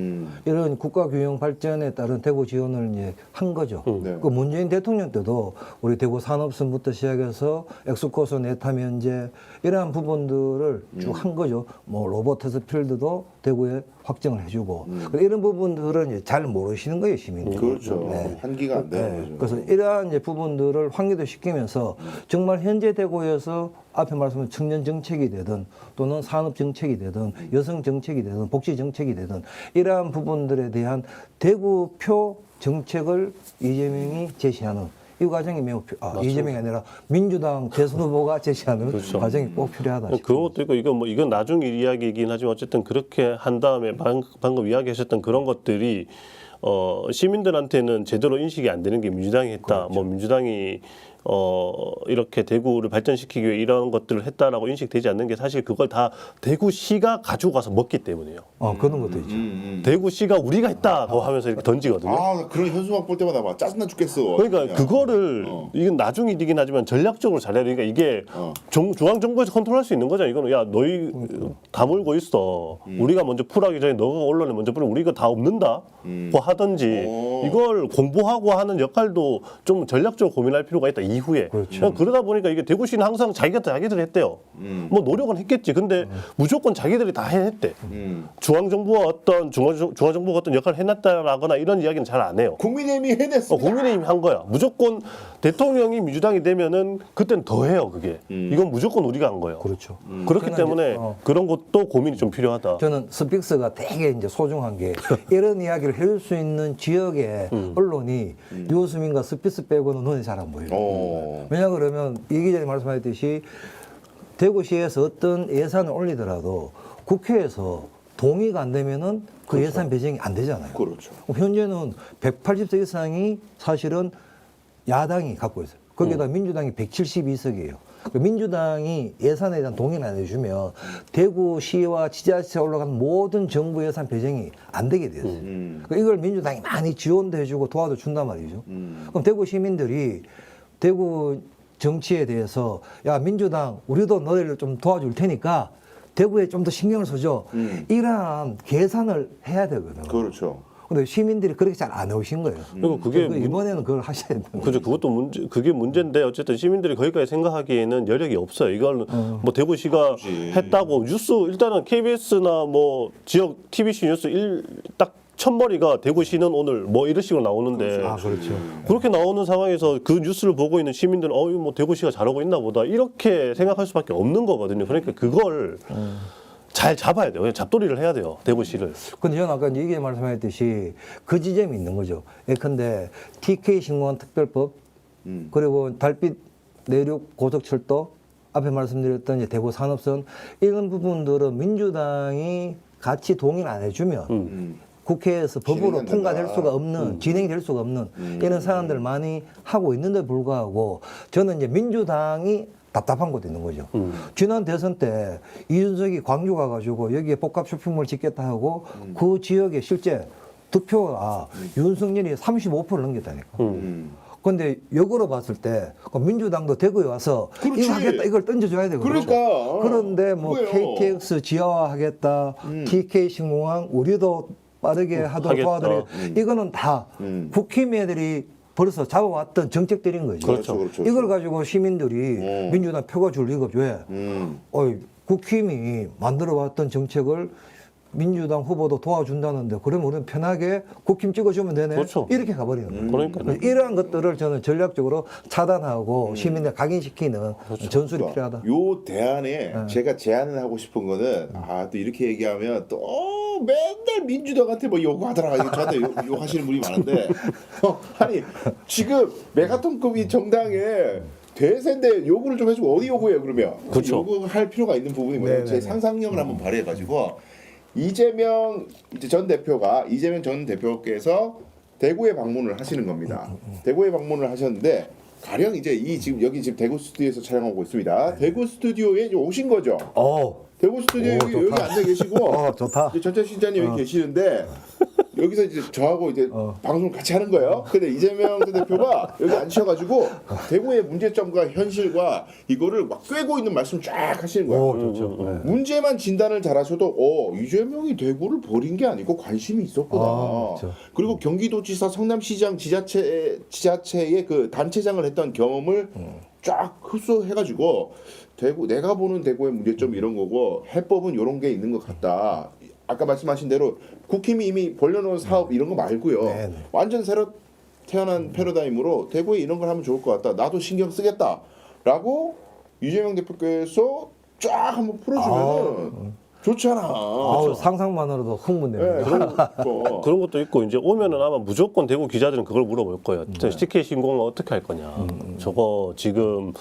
이런 국가 균형 발전에 따른 대구 지원을 이제 한 거죠. 그 문재인 대통령 때도 우리 대구 산업선부터 시작해서 엑스코스 네타 면제 이러한 부분들을 쭉 한 거죠. 뭐 로버트스 필드도 대구에 확정을 해주고 이런 부분들은 이제 잘 모르시는 거예요, 시민들이. 그렇죠. 환기가 안 되는 거죠. 그래서 이러한 이제 부분들을 환기도 시키면서 정말 현재 대구에서 앞에 말씀한 청년 정책이 되든 또는 산업 정책이 되든 여성 정책이 되든 복지 정책이 되든 이러한 부분들에 대한 대구표 정책을 이재명이 제시하는 이 과정이 매우 이재명이 아니라 민주당 대선 후보가 제시하는 과정이 꼭 필요하다. 그것도 있고 이건 나중 이야기이긴 하지만 어쨌든 그렇게 한 다음에 방금 이야기하셨던 그런 것들이 시민들한테는 제대로 인식이 안 되는 게 민주당이 했다. 그렇죠. 뭐 민주당이 이렇게 대구를 발전시키기 위해 이런 것들을 했다라고 인식되지 않는 게 사실 그걸 다 대구시가 가지고 가서 먹기 때문에요. 그런 것도 있죠. 대구시가 우리가 했다고 하면서 이렇게 던지거든요. 아 그런 현수막 볼 때마다 막 짜증나 죽겠어. 그러니까 그냥. 그거를 이건 나중 일이긴 하지만 전략적으로 잘해야 되니까 이게 중앙정부에서 컨트롤할 수 있는 거잖아. 이거는 야 너희 다 몰고 있어. 우리가 먼저 풀하기 전에 너가 언론에 먼저 풀어 우리가 다 없는다. 뭐 하든지 이걸 공보하고 하는 역할도 좀 전략적으로 고민할 필요가 있다. 이후에 그냥 그러다 보니까 이게 대구시는 항상 자기들이 했대요. 뭐 노력은 했겠지. 근데 무조건 자기들이 다 해냈대. 중앙정부가 중앙정부가 어떤 역할을 해놨다라거나 이런 이야기는 잘 안 해요. 국민의힘이 해냈어. 국민의힘이 한 거야. 무조건 대통령이 민주당이 되면은 그때는 더 해요. 그게 이건 무조건 우리가 한 거예요. 그렇죠. 그렇기 저는 때문에 이제, 그런 것도 고민이 좀 필요하다. 저는 스픽스가 되게 이제 소중한 게 이런 이야기를 해줄 수 있는 지역의 언론이 유호수민과 스픽스 빼고는 눈에 잘 안 보여요. 왜냐 그러면 이 기자님 말씀하셨듯이 대구시에서 어떤 예산을 올리더라도 국회에서 동의가 안 되면은 그 예산 배정이 안 되잖아요. 그렇죠. 현재는 180석 이상이 사실은 야당이 갖고 있어요. 거기다 민주당이 172석이에요. 민주당이 예산에 대한 동의를 안 해주면 대구시와 지자체에 올라간 모든 정부 예산 배정이 안 되게 돼요. 그러니까 이걸 민주당이 많이 지원도 해주고 도와도 준단 말이죠. 그럼 대구 시민들이 대구 정치에 대해서 야 민주당 우리도 너희를 좀 도와줄 테니까 대구에 좀 더 신경을 써줘. 이러한 계산을 해야 되거든요. 그렇죠. 근데 시민들이 그렇게 잘 안 해오신 거예요. 그리고 그게 이번에는 그걸 하셔야 된다. 그죠. 그것도 그게 문제인데 어쨌든 시민들이 거기까지 생각하기에는 여력이 없어요. 이걸 뭐 대구시가 했다고 뉴스 일단은 KBS나 뭐 지역 TBC 뉴스 딱 첫머리가 대구시는 오늘 뭐 이런 식으로 나오는데 그렇죠. 그렇게 나오는 상황에서 그 뉴스를 보고 있는 시민들은 이거 뭐 대구시가 잘하고 있나 보다 이렇게 생각할 수밖에 없는 거거든요. 그러니까 그걸 잘 잡아야 돼요. 그냥 잡돌이를 해야 돼요. 대구시를. 근데 저는 아까 이게 말씀하셨듯이 그 지점이 있는 거죠. 예컨대 TK 신공항 특별법 그리고 달빛 내륙 고속철도 앞에 말씀드렸던 이제 대구 산업선 이런 부분들은 민주당이 같이 동의를 안 해주면 국회에서 법으로 진행이 안 통과될 된다. 수가 없는 진행이 될 수가 없는 이런 사안들을 많이 하고 있는데 불구하고 저는 이제 민주당이 답답한 것도 있는 거죠. 지난 대선 때 이준석이 광주 가가지고 여기에 복합 쇼핑몰 짓겠다 하고 그 지역에 실제 득표가 윤석열이 35%를 넘겼다니까. 근데 역으로 봤을 때 민주당도 대구에 와서 그렇지. 이거 하겠다 이걸 던져줘야 되거든요. 그러니까. 그런데 뭐 그거예요. KTX 지하화하겠다, TK 신공항 우리도 빠르게 하도록 하겠다. 도와드려. 이거는 다 국힘애들이 벌써 잡아왔던 정책들인 거죠. 그렇죠, 그렇죠. 이걸 가지고 시민들이 민주당 표가 줄 리가 없죠. 왜? 국힘이 만들어왔던 정책을 민주당 후보도 도와준다는데 그러면 우리는 편하게 국힘 찍어주면 되네. 그렇죠. 이렇게 가버리는 거예요. 그러니까요. 이러한 것들을 저는 전략적으로 차단하고 시민들 각인시키는 전술이 필요하다. 요 대안에 제가 제안을 하고 싶은 거는 또 이렇게 얘기하면 또 맨날 민주당한테 뭐 요구하더라. 이게 저한테 욕하시는 분이 많은데 아니 지금 메가톤급이 정당에 대세인데 요구를 좀 해주고 어디 요구해요 그러면? 그렇죠. 요구할 필요가 있는 부분이 뭐예요? 제 상상력을 한번 발휘해가지고 이재명 전 대표께서 대구에 방문을 하시는 겁니다. 대구에 방문을 하셨는데 가령 이제 지금 여기 지금 대구 스튜디오에서 촬영하고 있습니다. 대구 스튜디오에 이제 오신 거죠. 대구 스튜디오에 여기 앉아 계시고 좋다. 이제 전철 실장님 여기 계시는데 여기서 이제 저하고 이제 방송을 같이 하는 거예요. 근데 이재명 전 대표가 여기 앉으셔가지고 대구의 문제점과 현실과 이거를 막 꿰고 있는 말씀 쫙 하시는 거예요. 좋죠. 문제만 진단을 잘하셔도 이재명이 대구를 버린 게 아니고 관심이 있었구나. 그렇죠. 그리고 경기도지사 성남시장 지자체의 그 단체장을 했던 경험을 쫙 흡수해가지고 내가 보는 대구의 문제점 이런 거고 해법은 이런 게 있는 것 같다. 아까 말씀하신 대로 국힘이 이미 벌려놓은 사업 이런 거 말고요. 완전 새로 태어난 패러다임으로 대구에 이런 걸 하면 좋을 것 같다. 나도 신경 쓰겠다라고 이재명 대표께서 쫙 한번 풀어주면은 좋잖아. 상상만으로도 흥분됩니다. 그런 것도 있고 이제 오면은 아마 무조건 대구 기자들은 그걸 물어볼 거예요. TK 신공은 어떻게 할 거냐. 저거 지금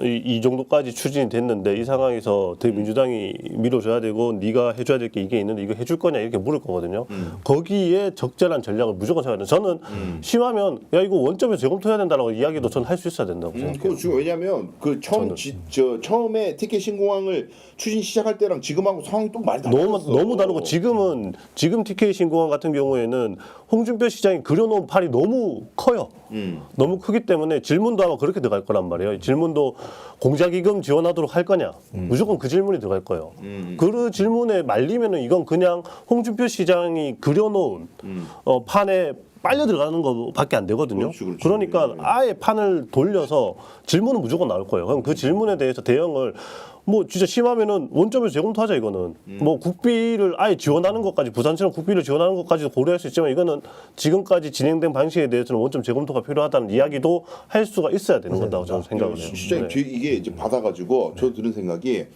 이 정도까지 추진이 됐는데 이 상황에서 민주당이 밀어줘야 되고 네가 해줘야 될 게 이게 있는데 이거 해줄 거냐 이렇게 물을 거거든요. 거기에 적절한 전략을 무조건 세워야 돼요. 저는 심하면 야 이거 원점에서 재검토해야 된다라고 이야기도 저는 할 수 있어야 된다고 생각해요. 그거 지금 왜냐하면 그 처음에 티켓 신공항을 추진 시작할 때랑 지금하고 상황이 또 많이 달라졌어. 너무 다르고 지금 TK 신공항 같은 경우에는 홍준표 시장이 그려놓은 팔이 너무 커요. 너무 크기 때문에 질문도 아마 그렇게 들어갈 거란 말이에요. 질문도 공자기금 지원하도록 할 거냐? 무조건 그 질문이 들어갈 거예요. 그 질문에 말리면은 이건 그냥 홍준표 시장이 그려놓은 판에 빨려 들어가는 것밖에 안 되거든요. 그렇지. 그러니까 아예 판을 돌려서 질문은 무조건 나올 거예요. 그럼 그 질문에 대해서 대응을 뭐 진짜 심하면은 원점에서 재검토하자 이거는 뭐 국비를 아예 지원하는 것까지 부산처럼 국비를 지원하는 것까지도 고려할 수 있지만 이거는 지금까지 진행된 방식에 대해서는 원점 재검토가 필요하다는 이야기도 할 수가 있어야 되는 거다고 저는 생각을 해요. 시장이 이게 이제 받아가지고 저 들은 생각이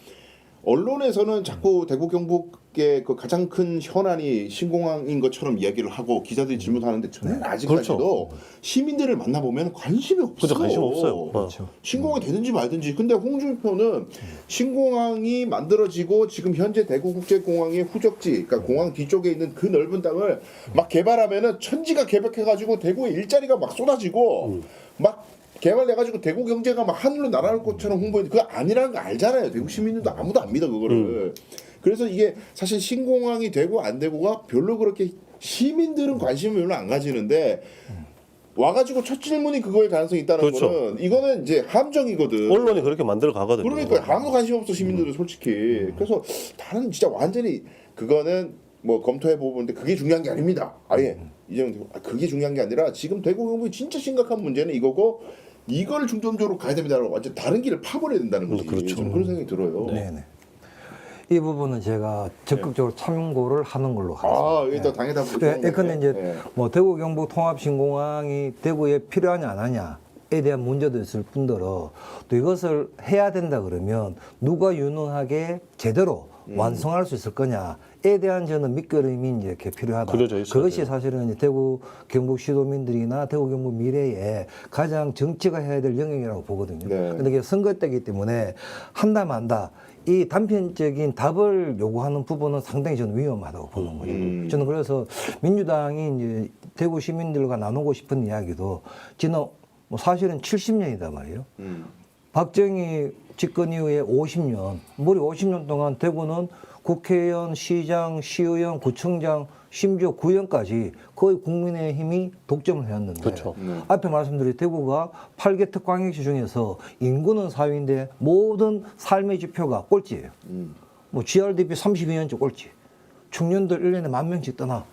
언론에서는 자꾸 대구 경북의 그 가장 큰 현안이 신공항인 것처럼 이야기를 하고 기자들이 질문하는데 저는 아직까지도 시민들을 만나보면 관심이 없어요. 그죠, 관심 없어요. 신공항이 되든지 말든지. 근데 홍준표는 신공항이 만들어지고 지금 현재 대구국제공항의 후적지, 그러니까 공항 뒤쪽에 있는 그 넓은 땅을 막 개발하면은 천지가 개벽해가지고 대구에 일자리가 막 쏟아지고 막 개발돼가지고 대구 경제가 막 하늘로 날아갈 것처럼 홍보했는데 그거 아니라는 거 알잖아요. 대구 시민들도 아무도 안 믿어 그거를. 그래서 이게 사실 신공항이 되고 안 되고가 별로 그렇게 시민들은 관심을 별로 안 가지는데 와가지고 첫 질문이 그거일 가능성이 있다는 그렇죠. 거는 이거는 이제 함정이거든. 언론이 그렇게 만들어 가거든요. 그러니까 아무 관심 없어 시민들은 솔직히. 그래서 다른 진짜 완전히 그거는 뭐 검토해 보는데 그게 중요한 게 아닙니다. 아예 이제는 그게 중요한 게 아니라 지금 대구 경북이 진짜 심각한 문제는 이거고. 이걸 중점적으로 가야 됩니다라고 완전 다른 길을 파버려야 된다는 거지. 그렇죠. 저는 그런 생각이 들어요. 네네. 이 부분은 제가 적극적으로 참고를 하는 걸로 하겠습니다. 일단 당에다 예컨대 이제 뭐 대구 경북 통합 신공항이 대구에 필요하냐 안 하냐에 대한 문제도 있을 뿐더러 또 이것을 해야 된다 그러면 누가 유능하게 제대로 완성할 수 있을 거냐에 대한 저는 밑거름이 이제 이렇게 필요하다. 그것이 사실은 이제 대구 경북 시도민들이나 대구 경북 미래에 가장 정치가 해야 될 영역이라고 보거든요. 근데 이게 선거 때이기 때문에 한다 만다. 이 단편적인 답을 요구하는 부분은 상당히 저는 위험하다고 보는 거죠. 저는 그래서 민주당이 이제 대구 시민들과 나누고 싶은 이야기도 지난 뭐 사실은 70년이다 말이에요. 박정희 집권 이후에 50년, 무려 50년 동안 대구는 국회의원, 시장, 시의원, 구청장, 심지어 구의원까지 거의 국민의힘이 독점을 해왔는데 그렇죠. 앞에 말씀드린 대구가 8개 특광역시 중에서 인구는 4위인데 모든 삶의 지표가 꼴찌예요. 뭐 GRDP 32년째 꼴찌. 청년들 1년에 10,000명씩 떠나.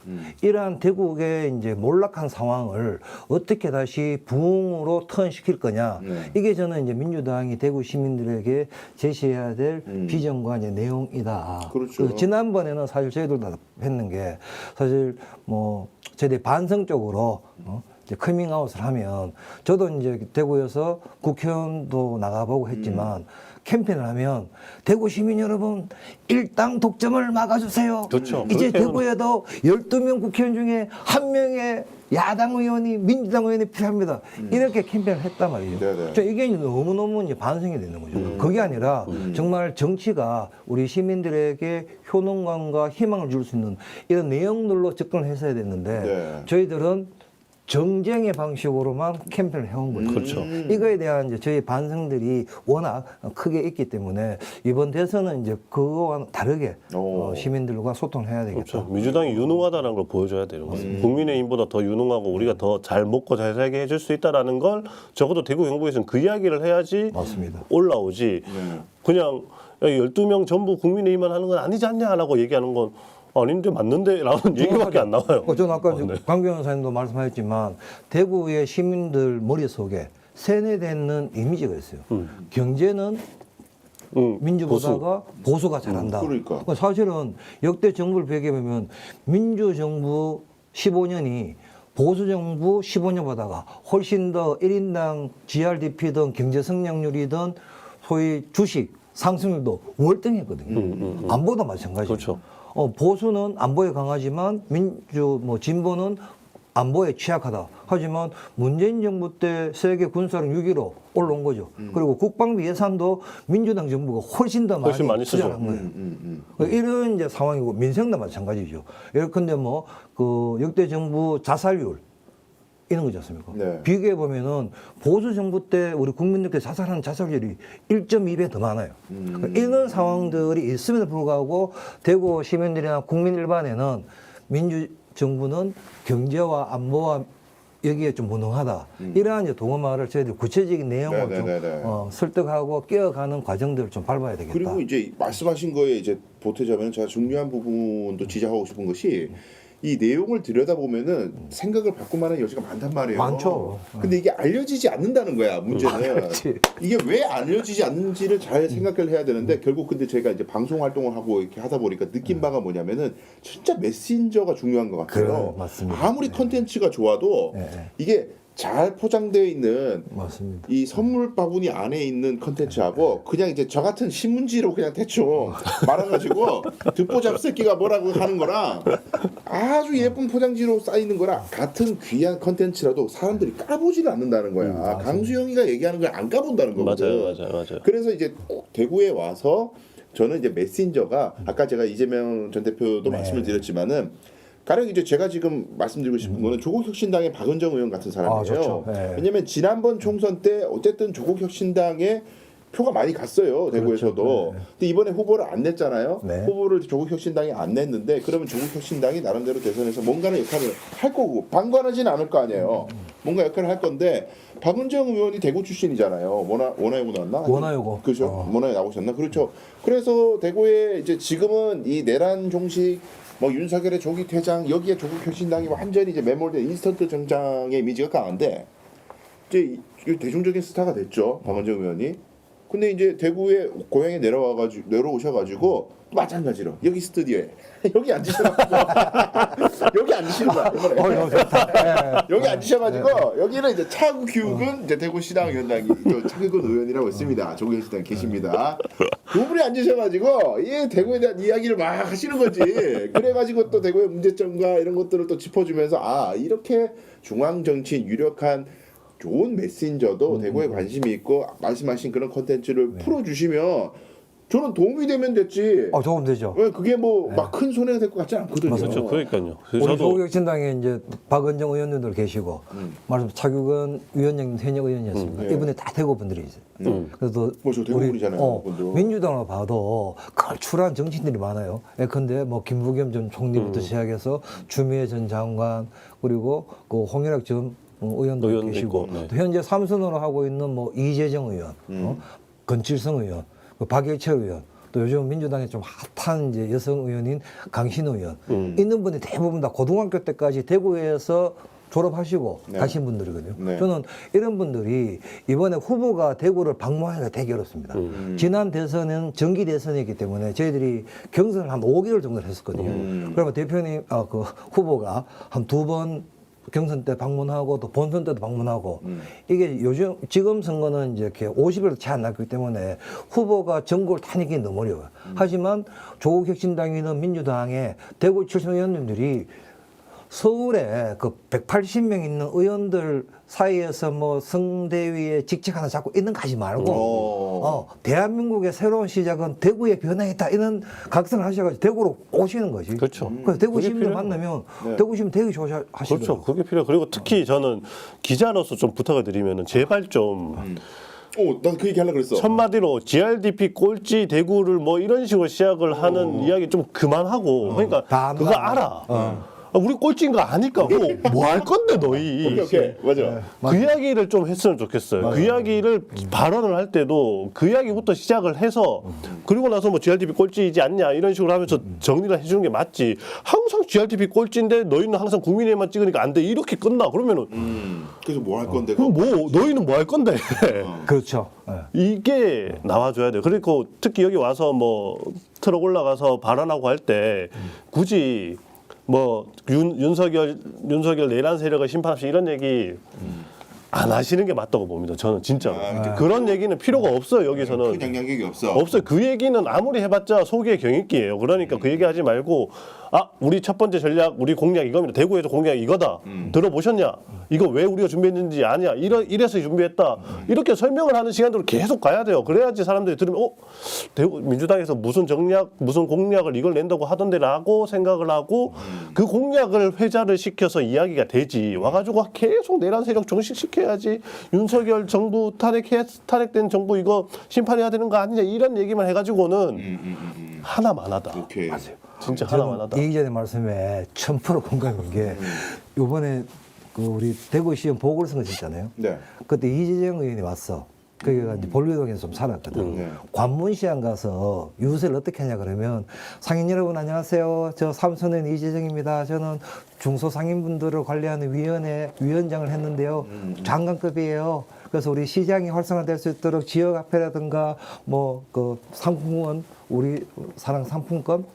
이러한 대국의 이제 몰락한 상황을 어떻게 다시 부흥으로 턴시킬 거냐. 이게 저는 이제 민주당이 대구 시민들에게 제시해야 될 비전과 이제 내용이다. 그렇죠. 지난번에는 사실 저희들도 했는 게 사실 뭐 저희들이 반성적으로 이제 커밍아웃을 하면 저도 이제 대구에서 국회의원도 나가보고 했지만 캠페인을 하면 대구 시민 여러분 일당 독점을 막아주세요. 그렇죠. 이제 대구에도 12명 국회의원 중에 1명의 야당 의원이 민주당 의원이 필요합니다. 이렇게 캠페인을 했단 말이죠. 저 이게 너무너무 이제 반성이 되는 거죠. 그게 아니라 정말 정치가 우리 시민들에게 효능감과 희망을 줄 수 있는 이런 내용들로 접근을 했어야 됐는데 저희들은 정쟁의 방식으로만 캠페인을 해온 거죠. 그렇죠. 이거에 대한 이제 저희 반성들이 워낙 크게 있기 때문에 이번 대선은 이제 그거와 다르게 시민들과 소통을 해야 되겠다. 그렇죠. 민주당이 유능하다는 걸 보여줘야 되는 거죠. 국민의힘보다 더 유능하고 우리가 더 잘 먹고 잘 살게 해줄 수 있다라는 걸 적어도 대구 경북에서는 그 이야기를 해야지 맞습니다. 올라오지. 그냥 12명 전부 국민의힘만 하는 건 아니지 않냐라고 얘기하는 건 아닌데 맞는데 라는 얘기밖에 안 나와요. 저는 아까 강 변호사님도 말씀하셨지만 대구의 시민들 머릿속에 세뇌되는 이미지가 있어요. 경제는 민주보다가 보수가 잘한다. 그러니까. 사실은 역대 정부를 비교해보면 민주정부 15년이 보수정부 15년보다가 훨씬 더 1인당 GRDP든 경제 성장률이든 소위 주식 상승률도 월등했거든요. 안보도 마찬가지예요. 그렇죠. 보수는 안보에 강하지만 진보는 안보에 취약하다. 하지만 문재인 정부 때 세계 군사력 6위로 올라온 거죠. 그리고 국방비 예산도 민주당 정부가 훨씬 더 훨씬 많이 쓰죠. 투자한 거예요. 이런 이제 상황이고 민생도 마찬가지죠. 예컨대 뭐 그 역대 정부 자살률 이런 거지 않습니까? 네. 비교해 보면은 보수 정부 때 우리 국민들께 자살하는 자살률이 1.2배 더 많아요. 이런 상황들이 있음에도 불구하고 대구 시민들이나 국민 일반에는 민주 정부는 경제와 안보와 여기에 좀 무능하다. 이러한 이제 동어말을 저희들이 구체적인 내용을 네네네네. 좀 설득하고 끼어가는 과정들을 좀 밟아야 되겠다. 그리고 이제 말씀하신 거에 이제 보태자면 제가 중요한 부분도 지적하고 싶은 것이 이 내용을 들여다보면은 생각을 바꿀 만한 여지가 많단 말이에요. 많죠. 근데 이게 알려지지 않는다는 거야, 문제는. 그렇지. 이게 왜 알려지지 않는지를 잘 생각을 해야 되는데 결국 근데 제가 이제 방송 활동을 하고 이렇게 하다 보니까 느낀 바가 뭐냐면은 진짜 메신저가 중요한 것 같아요. 그래요, 맞습니다. 아무리 컨텐츠가 좋아도 네. 이게 잘 포장되어 있는 맞습니다. 이 선물 바구니 안에 있는 컨텐츠하고 그냥 이제 저 같은 신문지로 그냥 대충 말아가지고 듣보잡 새끼가 뭐라고 하는 거랑 아주 예쁜 포장지로 쌓이는 거랑 같은 귀한 컨텐츠라도 사람들이 까보지를 않는다는 거야. 강수영이가 얘기하는 걸 안 까본다는 거거든. 맞아요. 그래서 이제 꼭 대구에 와서 저는 이제 메신저가 아까 제가 이재명 전 대표도 말씀을 드렸지만은 가령 이제 제가 지금 말씀드리고 싶은 거는 조국혁신당의 박은정 의원 같은 사람이에요. 좋죠. 네. 왜냐하면 지난번 총선 때 어쨌든 조국혁신당에 표가 많이 갔어요, 대구에서도. 근데 이번에 후보를 안 냈잖아요. 네. 후보를 조국혁신당이 안 냈는데 그러면 조국혁신당이 나름대로 대선에서 뭔가는 역할을 할 거고 방관하지는 않을 거 아니에요. 뭔가 역할을 할 건데 박은정 의원이 대구 출신이잖아요. 원화여고 나왔나? 원화여고. 그렇죠. 원화에 나오셨나? 그렇죠. 그래서 대구에 이제 지금은 이 내란 종식 뭐 윤석열의 조기 퇴장 여기에 조국혁신당이 완전히 이제 매몰된 인스턴트 정장의 이미지가 강한데 이제 대중적인 스타가 됐죠, 박은정 의원이. 근데 이제 대구에 고향에 내려오셔가지고 또 마찬가지로 여기 스튜디오에 여기 앉으셔가지고 여기 앉으시는 거야 이번에. 여기 앉으셔가지고 여기는 이제 차국은 이제 대구시당 위원장이 또 차국은 의원이라고 있습니다. 조국혁신당 계십니다. 두 분이 앉으셔가지고 이 대구에 대한 이야기를 막 하시는 거지. 그래가지고 또 대구의 문제점과 이런 것들을 또 짚어주면서 아 이렇게 중앙 정치 유력한 좋은 메신저도 대구에 관심이 있고 말씀하신 그런 콘텐츠를 풀어주시면 저는 도움이 되면 됐지. 도움 되죠. 왜 그게 뭐 막 큰 손해가 될 것 같지 않거든요. 그렇죠. 그러니까요. 우리 저도 조국혁신당에 이제 박은정 의원님들 계시고 말씀 차규근 위원장님 현역 의원이었습니다. 이분이 다 대구 분들이세요. 그래서 저 대구 분이잖아요, 그분도. 민주당을 봐도 걸출한 정치인들이 많아요. 예컨대 뭐 김부겸 전 총리부터 시작해서 추미애 전 장관 그리고 그 홍일학 전 의원도 의원도 계시고 있고, 네. 또 현재 삼선으로 하고 있는 뭐 이재정 의원, 건칠성 의원, 그 박일철 의원. 또 요즘 민주당에 좀 핫한 이제 여성 의원인 강신호 의원 있는 분이 대부분 다 고등학교 때까지 대구에서 졸업하시고 가신 분들이거든요. 네. 저는 이런 분들이 이번에 후보가 대구를 방문하기가 되게 어렵습니다. 지난 대선은 정기 대선이기 때문에 저희들이 경선을 한 5개월 정도를 했었거든요. 그러면 대표님, 그 후보가 한 2번 경선 때 방문하고 또 본선 때도 방문하고 이게 요즘 지금 선거는 이제 이렇게 50일도 채 안 났기 때문에 후보가 전국을 다니기 너무 어려워요. 하지만 조국혁신당이나 민주당의 대구 출신 의원님들이 서울에 그 180명 있는 의원들 사이에서 뭐 성대위에 직책 하나 잡고 있는 거 하지 말고 대한민국의 새로운 시작은 대구에 변화했다 이런 각성을 하셔가지고 대구로 오시는 거지. 그렇죠. 그래서 대구 그게 시민들 필요해요. 만나면 대구 시민 되게 좋아하시더라고요. 그렇죠. 그게 필요해요. 그리고 특히 저는 기자로서 좀 부탁을 드리면은 제발 좀 난 그 얘기 하려고 그랬어. 첫마디로 GRDP 꼴찌 대구를 뭐 이런 식으로 시작을 하는 이야기 좀 그만하고 그러니까 다 그거 알아. 우리 꼴찌인 거 아니까 뭐 할 건데 너희. 오케이. 맞아. 그 이야기를 좀 했으면 좋겠어요. 그 이야기를 발언을 할 때도 그 이야기부터 시작을 해서 그리고 나서 뭐 GRDP 꼴찌이지 않냐 이런 식으로 하면서 정리를 해주는 게 맞지. 항상 GRDP 꼴찌인데 너희는 항상 국민의힘만 찍으니까 안 돼. 이렇게 끝나. 그러면은 그래서 뭐 할 건데? 그럼 뭐 너희는 뭐 할 건데. 그렇죠. 이게 나와줘야 돼. 그리고 특히 여기 와서 뭐 트럭 올라가서 발언하고 할 때 굳이 뭐 윤석열 내란 세력을 심판합시다 이런 얘기 안 하시는 게 맞다고 봅니다. 저는 진짜로. 아, 그런 얘기는 필요가 없어요. 여기서는. 큰 영향력이 없어. 없어요. 그 얘기는 아무리 해봤자 속의 경익기예요. 그러니까 그 얘기하지 말고 우리 첫 번째 전략, 우리 공약 이겁니다. 대구에서 공약 이거다. 들어보셨냐? 이거 왜 우리가 준비했는지 아냐? 이래서 준비했다. 이렇게 설명을 하는 시간대로 계속 가야 돼요. 그래야지 사람들이 들으면 대구 민주당에서 무슨 정략, 무슨 공약을 이걸 낸다고 하던데라고 생각을 하고 그 공약을 회자를 시켜서 이야기가 되지. 와가지고 계속 내란 세력 종식시켜야지. 윤석열 정부 탄핵된 정부 이거 심판해야 되는 거 아니냐 이런 얘기만 해가지고는 하나만 하다. 오케이. 진짜 하나만 하다. 이기자의 말씀에 1000% 공감인 게 요번에 그 우리 대구시장 보궐선거 있잖아요. 네. 그때 이재정 의원이 왔어. 거기가 이제 볼리동에서 좀 살았거든. 네. 관문시장 가서 유세를 어떻게 하냐 그러면 상인 여러분 안녕하세요. 저 삼선은 이재정입니다. 저는 중소상인분들을 관리하는 위원회 위원장을 했는데요. 장관급이에요. 그래서 우리 시장이 활성화될 수 있도록 지역 화폐라든가 뭐 그 상품권 우리 사랑 상품권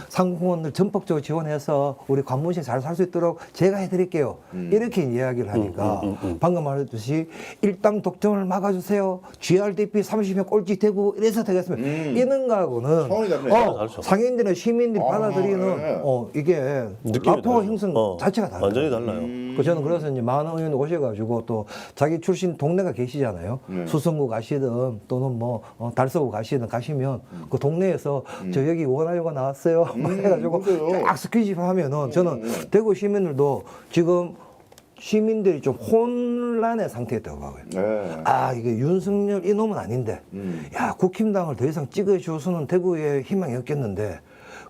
상품권을 전폭적으로 지원해서 우리 관문시 잘 살 수 있도록 제가 해드릴게요. 이렇게 이야기를 하니까 방금 말했듯이 일당 독점을 막아주세요. GRDP 30년 꼴찌 되고 이래서 되겠으면 이런 거하고는 차원이 다르네. 상인들이나 시민들이 받아들이는 네. 이게 느낌이 라포 달라요. 형성 자체가 달라요. 완전히 달라요. 그 저는 그래서 이제 많은 의원이 오셔가지고 또 자기 출신 동네가 계시잖아요. 수성구 가시든 또는 뭐 달서구 가시든 가시면 그 동네에서 저 여기 원하요가 나왔어요. 막 해가지고 맞아요. 쫙 스퀴집 하면은 저는 대구 시민들도 지금 시민들이 좀 혼란의 상태였다고 봐요. 네. 아 이게 윤석열 이놈은 아닌데 야 국힘당을 더 이상 찍어줘서는 대구에 희망이 없겠는데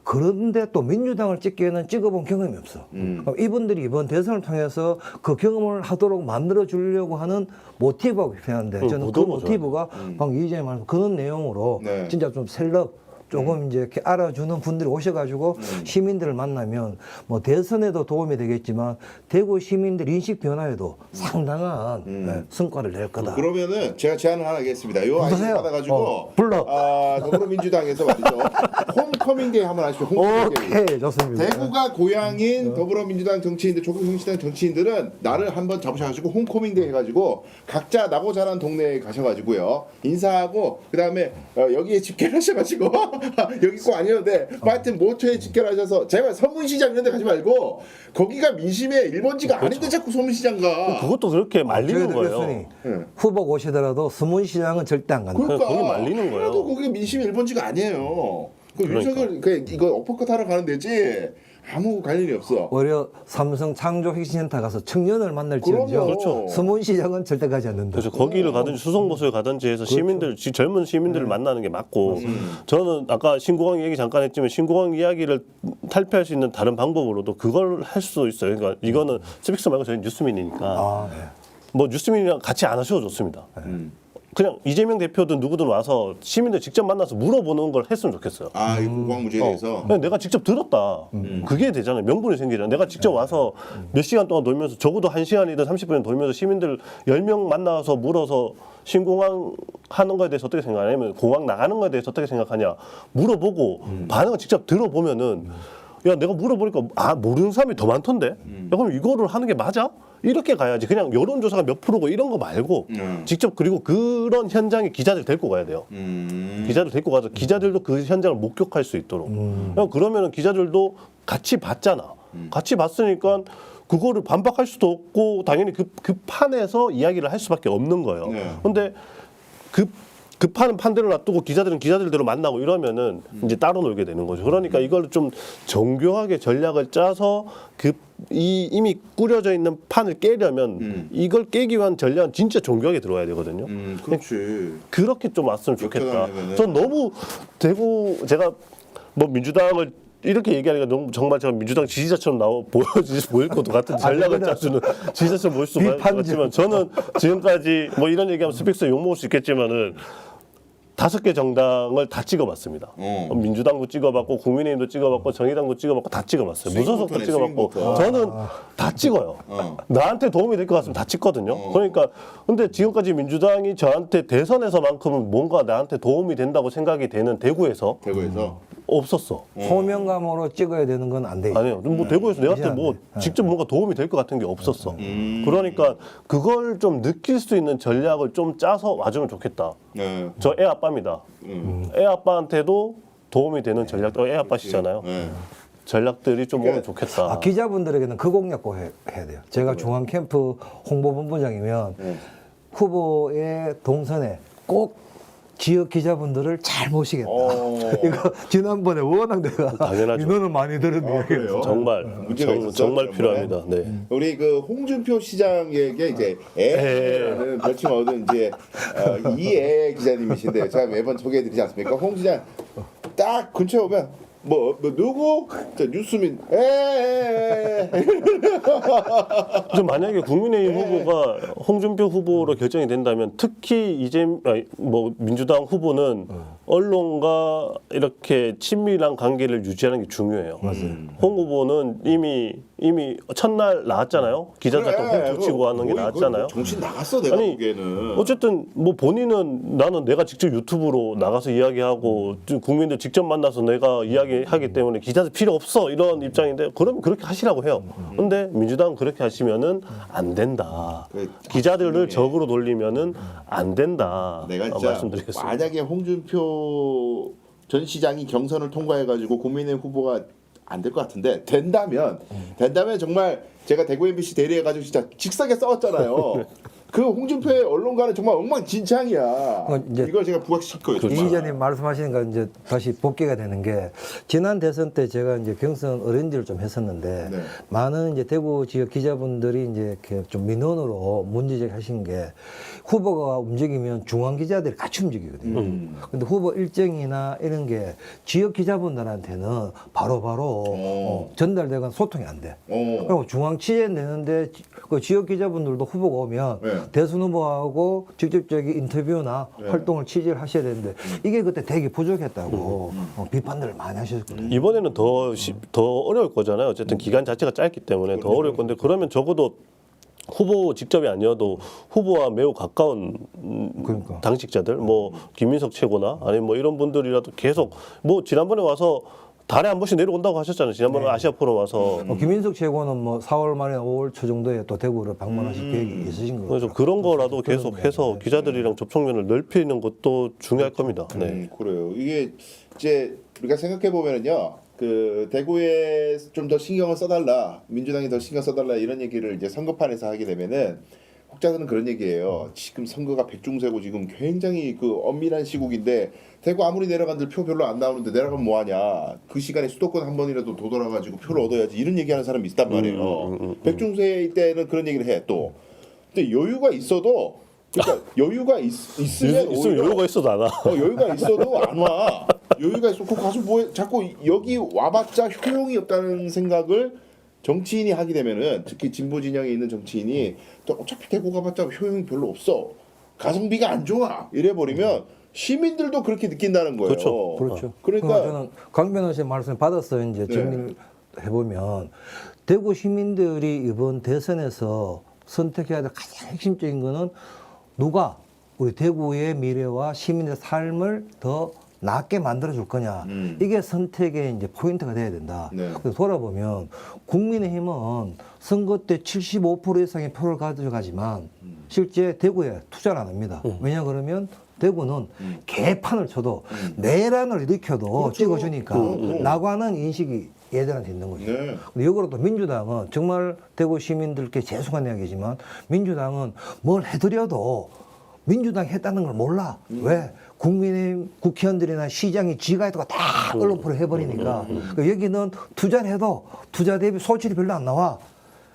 그런데 또 민주당을 찍기에는 찍어본 경험이 없어. 그럼 이분들이 이번 대선을 통해서 그 경험을 하도록 만들어 주려고 하는 모티브가 필요한데 저는 그 무도부죠. 모티브가 방금 이재명 말씀 그런 내용으로 네. 진짜 좀 셀럽 조금 이제 이렇게 알아주는 분들이 오셔가지고 시민들을 만나면 뭐 대선에도 도움이 되겠지만 대구 시민들 인식 변화에도 상당한 성과를 낼 거다. 그러면은 제가 제안을 하나 하겠습니다. 요 아이디 누구세요? 받아가지고 불러. 더불어민주당에서 말이죠. 홈커밍데이 한번 하시죠. 홈커밍데이. 오케이 좋습니다. 대구가 고향인 더불어민주당 정치인들, 조국혁신당 정치인들은 나를 한번 잡으셔가지고 홈커밍데이 해가지고 각자 나고 자란 동네에 가셔가지고요 인사하고 그 다음에 여기에 집결하셔가지고 여기 꼭 아니었는데 하여튼 모처에 집결하셔서 제발 서문시장 이런 데 가지 말고 거기가 민심의 1번지가 아닌데 자꾸 서문시장 가. 그것도 그렇게 말리는 저희들 거예요. 그랬으니 네. 후보 오시더라도 스문시장은 절대 안 간다. 그러니까 거기 말리는 거예요. 하나도 거기가 민심의 1번지가 아니에요. 그 그러니까. 윤석열 이거 어퍼컷 하러 가는 데지 아무 관련이 없어. 오히려 삼성 창조혁신센터 가서 청년을 만날지언정 그럼요. 그렇죠. 서문시장은 절대 가지 않는다. 그래서 거기를 가든지 수성보수에 가든지 해서 시민들, 젊은 시민들을 만나는 게 맞고 저는 아까 신공항 얘기 잠깐 했지만 신공항 이야기를 탈피할 수 있는 다른 방법으로도 그걸 할 수 있어요. 그러니까 이거는 스픽스 말고 저희 뉴스민이니까 아, 네. 뭐 뉴스민이랑 같이 안 하셔도 좋습니다. 그냥 이재명 대표든 누구든 와서 시민들 직접 만나서 물어보는 걸 했으면 좋겠어요. 아, 이 공항 문제에 대해서. 그냥 내가 직접 들었다. 그게 되잖아요. 명분이 생기잖아요. 내가 직접 와서 몇 시간 동안 돌면서 적어도 1시간이든 30분이든 돌면서 시민들 10명 만나서 물어서 신공항 하는 거에 대해서 어떻게 생각하냐, 아니면 공항 나가는 거에 대해서 어떻게 생각하냐 물어보고 반응을 직접 들어보면은 야 내가 물어보니까 모르는 사람이 더 많던데. 야, 그럼 이거를 하는 게 맞아? 이렇게 가야지. 그냥 여론조사가 몇 프로고 이런 거 말고 직접 그리고 그런 현장에 기자들 데리고 가야 돼요. 기자들 데리고 가서 기자들도 그 현장을 목격할 수 있도록. 그러면은 기자들도 같이 봤잖아. 같이 봤으니까 그거를 반박할 수도 없고 당연히 그 판에서 이야기를 할 수밖에 없는 거예요. 네. 근데 그 판은 판대로 놔두고 기자들은 기자들대로 만나고 이러면은 이제 따로 놀게 되는 거죠. 그러니까 이걸 좀 정교하게 전략을 짜서 이미 꾸려져 있는 판을 깨려면 이걸 깨기 위한 전략은 진짜 정교하게 들어와야 되거든요. 그렇지. 그렇게 좀 왔으면 좋겠다. 역전하려면은. 전 너무 대구 제가 뭐 민주당을 이렇게 얘기하니까 너무 정말 제가 민주당 지지자처럼 보일 것도 같은 전략을 짜주는 지지자처럼 보일 수 있지만 저는 지금까지 뭐 이런 얘기하면 스픽스 욕먹을 수 있겠지만은 5개 정당을 다 찍어봤습니다. 민주당도 찍어봤고 국민의힘도 찍어봤고 정의당도 찍어봤고 다 찍어봤어요. 무소속도 찍어봤고 저는 다 찍어요. 나한테 도움이 될 것 같으면 다 찍거든요. 그러니까 근데 지금까지 민주당이 저한테 대선에서만큼은 뭔가 나한테 도움이 된다고 생각이 되는 대구에서 없었어. 소명감으로 찍어야 되는 건 안 돼. 아니요. 뭐 대구에서 내한테 뭐 네. 직접 뭔가 도움이 될 것 같은 게 없었어. 그러니까 그걸 좀 느낄 수 있는 전략을 좀 짜서 와주면 좋겠다. 네. 저 애 아빠입니다. 애 아빠한테도 도움이 되는 전략. 애 아빠시잖아요. 네. 전략들이 좀 오면 좋겠다. 아, 기자분들에게는 그 공약 꼭 해야 돼요. 제가 중앙캠프 홍보본부장이면 후보의 동선에 꼭 지역 기자분들을 잘 모시겠다. 이거 지난번에 워낙 내가 당연하죠. 인원을 많이 들은 그래요? 이야기를 정말 문제가 있었죠, 정말 지난번에? 필요합니다. 네. 우리 그 홍준표 시장에게 이제 애라는 별칭 얻은 이제 이애 기자님이신데 제가 매번 소개해드리지 않습니까? 홍 시장 딱 근처에 오면 뭐 누구? 저 뉴스민 좀 만약에 국민의힘 후보가 홍준표 후보로 결정이 된다면 특히 이제 뭐 민주당 후보는 언론과 이렇게 친밀한 관계를 유지하는 게 중요해요. 홍 후보는 이미 첫날 나왔잖아요. 기자들한테 홈 붙이고 하는 게 나왔잖아요. 정신 나갔어 내가 아니, 보기에는. 어쨌든 뭐 본인은 나는 내가 직접 유튜브로 나가서 이야기하고 국민들 직접 만나서 내가 이야기하기 때문에 기자들 필요 없어 이런 입장인데 그러면 그렇게 하시라고 해요. 근데 민주당은 그렇게 하시면은 안 된다. 기자들을 적으로 돌리면은 안 된다. 내가 진짜 말씀드리겠습니다. 만약에 홍준표 전 시장이 경선을 통과해가지고 국민의힘 후보가 안 될 것 같은데 된다면 정말 제가 대구 MBC 대리해가지고 진짜 직사게 싸웠잖아요. 그 홍준표의 언론가는 정말 엉망진창이야. 이제 이걸 제가 부각시킬 거예요. 이 정말. 기자님 말씀하시는 거 이제 다시 복귀가 되는 게 지난 대선 때 제가 이제 경선 어레인지를 좀 했었는데 네. 많은 이제 대구 지역 기자분들이 이제 이렇게 좀 민원으로 문제제기 하신 게 후보가 움직이면 중앙 기자들이 같이 움직이거든요. 근데 후보 일정이나 이런 게 지역 기자분들한테는 바로바로 전달되거나 소통이 안 돼. 그리고 중앙 취재 내는데 그 지역 기자분들도 후보가 오면 네. 대선 후보하고 직접적인 인터뷰나 활동을 취재를 하셔야 되는데 이게 그때 되게 부족했다고 비판들을 많이 하셨거든요. 이번에는 더 어려울 거잖아요. 어쨌든 기간 자체가 짧기 때문에 더 어려울 건데 그러면 적어도 후보 직접이 아니어도 후보와 매우 가까운 그러니까. 당직자들, 뭐 김민석 최고나 아니면 뭐 이런 분들이라도 계속 뭐 지난번에 와서 달에 한 번씩 내려온다고 하셨잖아요. 지난번에 아시아 포럼 와서. 김민석 최고는 뭐 4월 말이나 5월 초 정도에 또 대구를 방문하실 계획이 있으신 거죠. 그래서 그런 거라도 계속해서 기자들이랑 접촉면을 넓히는 것도 중요할 겁니다. 네. 그래요. 이게 이제 우리가 생각해 보면은요. 그 대구에 좀 더 신경을 써달라, 민주당이 더 신경 써달라 이런 얘기를 이제 선거판에서 하게 되면은 혹자들은 그런 얘기예요. 지금 선거가 백중세고 지금 굉장히 그 엄밀한 시국인데 대구 아무리 내려간들 표 별로 안 나오는데 내려가면 뭐하냐. 그 시간에 수도권 한 번이라도 도돌아가지고 표를 얻어야지 이런 얘기하는 사람이 있단 말이에요. 백중세일 때는 그런 얘기를 해 또. 근데 여유가 있어도 그러니까 여유가 있으면 있으면 여유가 있어도 안 와. 여유가 있어도 안 와. 여유가 있어. 그 가서 뭐 자꾸 여기 와봤자 효용이 없다는 생각을 정치인이 하게 되면은 특히 진보 진영에 있는 정치인이 또 어차피 대구 가봤자 효용이 별로 없어. 가성비가 안 좋아. 이래 버리면 시민들도 그렇게 느낀다는 거예요. 그렇죠. 그렇죠. 그러니까 저는 강변호 씨의 말씀을 받아서 이제 정리를 해보면 대구 시민들이 이번 대선에서 선택해야 될 가장 핵심적인 거는 누가 우리 대구의 미래와 시민의 삶을 더 낫게 만들어줄 거냐. 이게 선택의 이제 포인트가 돼야 된다. 네. 그래서 돌아보면 국민의힘은 선거 때 75% 이상의 표를 가져가지만 실제 대구에 투자를 안 합니다. 왜냐 그러면 대구는 개판을 쳐도 내란을 일으켜도 그렇죠. 찍어주니까 나가는 인식이 얘들한테 있는 거죠. 네. 근데 역으로 또 민주당은 정말 대구 시민들께 죄송한 이야기지만 민주당은 뭘 해드려도 민주당이 했다는 걸 몰라. 왜? 국민의힘 국회의원들이나 시장이 지가 해도 다 언론프로 해버리니까 여기는 투자를 해도 투자 대비 소출이 별로 안 나와.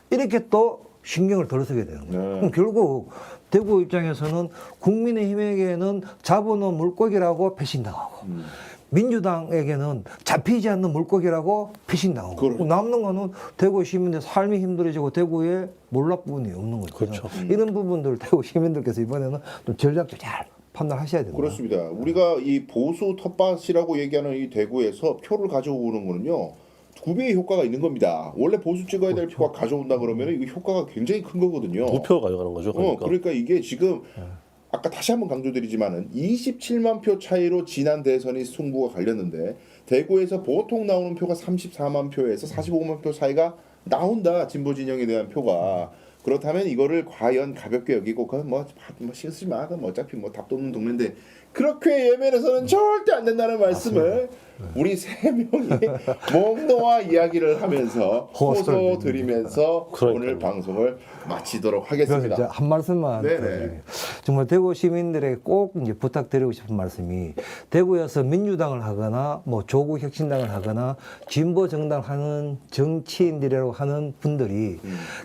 이렇게 또 신경을 덜 쓰게 되는 거예요. 그럼 결국 대구 입장에서는 국민의힘에게는 잡아놓은 물고기라고 배신당하고 민주당에게는 잡히지 않는 물고기라고 배신당하고 그렇죠. 남는 거는 대구 시민들 삶이 힘들어지고 대구에 몰락 부분이 없는 거죠. 그렇죠. 이런 부분들 대구 시민들께서 이번에는 좀 전략적으로 잘 판단하셔야 됩니다. 그렇습니다. 우리가 이 보수 텃밭이라고 얘기하는 이 대구에서 표를 가져오는 거는요. 9배의 효과가 있는 겁니다. 원래 보수 찍어야 될 표가 가져온다 그러면 이거 효과가 굉장히 큰 거거든요. 2표 가져가는 거죠. 그러니까. 그러니까 이게 지금 아까 다시 한번 강조드리지만은 27만 표 차이로 지난 대선이 승부가 갈렸는데 대구에서 보통 나오는 표가 34만 표에서 45만 표 차이가 나온다. 진보 진영에 대한 표가. 그렇다면 이거를 과연 가볍게 여기고 그건 뭐 신경 쓰지 마. 그건 어차피 뭐 답도 없는 동네인데 그렇게 예면에서는 절대 안 된다는 말씀을 우리 세 명이 몸 놓아 이야기를 하면서 호소 드리면서 오늘 방송을 마치도록 그래서 하겠습니다. 이제 한 말씀만 네네. 드리겠습니다. 정말 대구 시민들에게 꼭 이제 부탁드리고 싶은 말씀이 대구에서 민주당을 하거나 뭐 조국 혁신당을 하거나 진보 정당을 하는 정치인들이라고 하는 분들이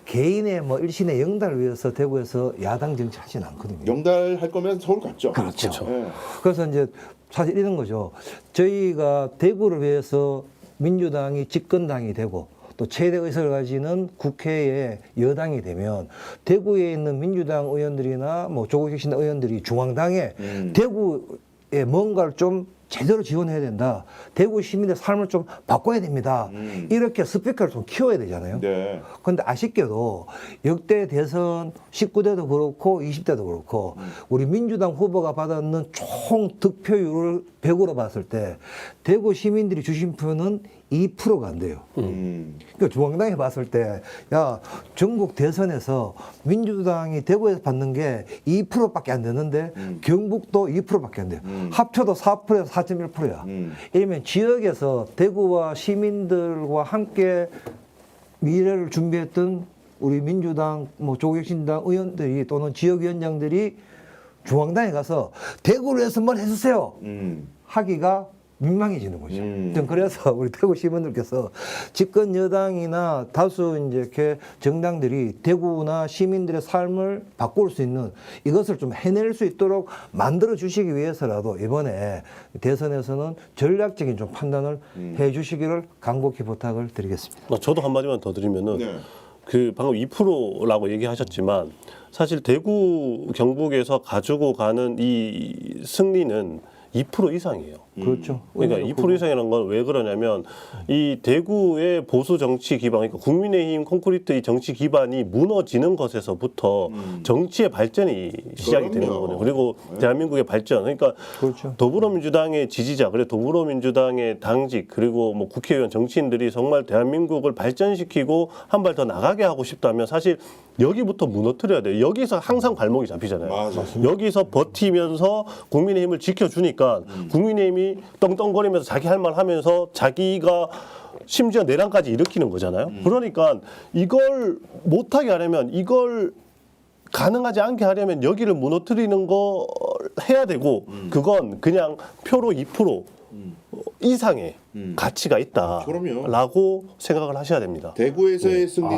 개인의 뭐 일신의 영달을 위해서 대구에서 야당 정치 하지는 않거든요. 영달할 거면 서울 갔죠. 그렇죠. 네. 그래서 이제 사실 이런 거죠. 저희가 대구를 위해서 민주당이 집권당이 되고 또 최대 의석을 가지는 국회의 여당이 되면 대구에 있는 민주당 의원들이나 뭐 조국혁신당 의원들이 중앙당에 대구에 뭔가를 좀 제대로 지원해야 된다. 대구 시민의 삶을 좀 바꿔야 됩니다. 이렇게 스피커를 좀 키워야 되잖아요. 네. 그런데 아쉽게도 역대 대선 19대도 그렇고 20대도 그렇고 우리 민주당 후보가 받았는 총 득표율을 100으로 봤을 때 대구 시민들이 주신 표는 2%가 안 돼요. 그러니까 중앙당이 봤을 때 야 전국 대선에서 민주당이 대구에서 받는 게 2%밖에 안 되는데 경북도 2%밖에 안 돼요. 합쳐도 4%에서 4.1%야. 이러면 지역에서 대구와 시민들과 함께 미래를 준비했던 우리 민주당, 뭐 조국혁신당 의원들이 또는 지역위원장들이 중앙당에 가서 대구를 위해서 뭘 해주세요 하기가 민망해지는 거죠. 좀 그래서 우리 대구 시민들께서 집권 여당이나 다수 이제 이렇게 정당들이 대구나 시민들의 삶을 바꿀 수 있는 이것을 좀 해낼 수 있도록 만들어 주시기 위해서라도 이번에 대선에서는 전략적인 좀 판단을 해 주시기를 간곡히 부탁을 드리겠습니다. 저도 한마디만 더 드리면은 네. 그 방금 2%라고 얘기하셨지만 사실 대구 경북에서 가지고 가는 이 승리는 2% 이상이에요. 그렇죠. 그러니까 2% 이상이라는 건 왜 그러냐면 이 대구의 보수 정치 기반, 그러니까 국민의힘 콘크리트 이 정치 기반이 무너지는 것에서부터 정치의 발전이 시작이 되는 그럼요. 거거든요. 그리고 대한민국의 발전, 그러니까 그렇죠. 더불어민주당의 지지자, 그래 더불어민주당의 당직 그리고 뭐 국회의원 정치인들이 정말 대한민국을 발전시키고 한 발 더 나가게 하고 싶다면 사실 여기부터 무너뜨려야 돼요. 여기서 항상 발목이 잡히잖아요. 맞아. 여기서 버티면서 국민의힘을 지켜주니까 국민의힘이 떵떵거리면서 자기 할 말 하면서 자기가 심지어 내란까지 일으키는 거잖아요. 그러니까 이걸 못하게 하려면 이걸 가능하지 않게 하려면 여기를 무너뜨리는 걸 해야 되고 그건 그냥 표로 2% 이상의 가치가 그럼요. 있다라고 생각을 하셔야 됩니다. 대구에서의 승리는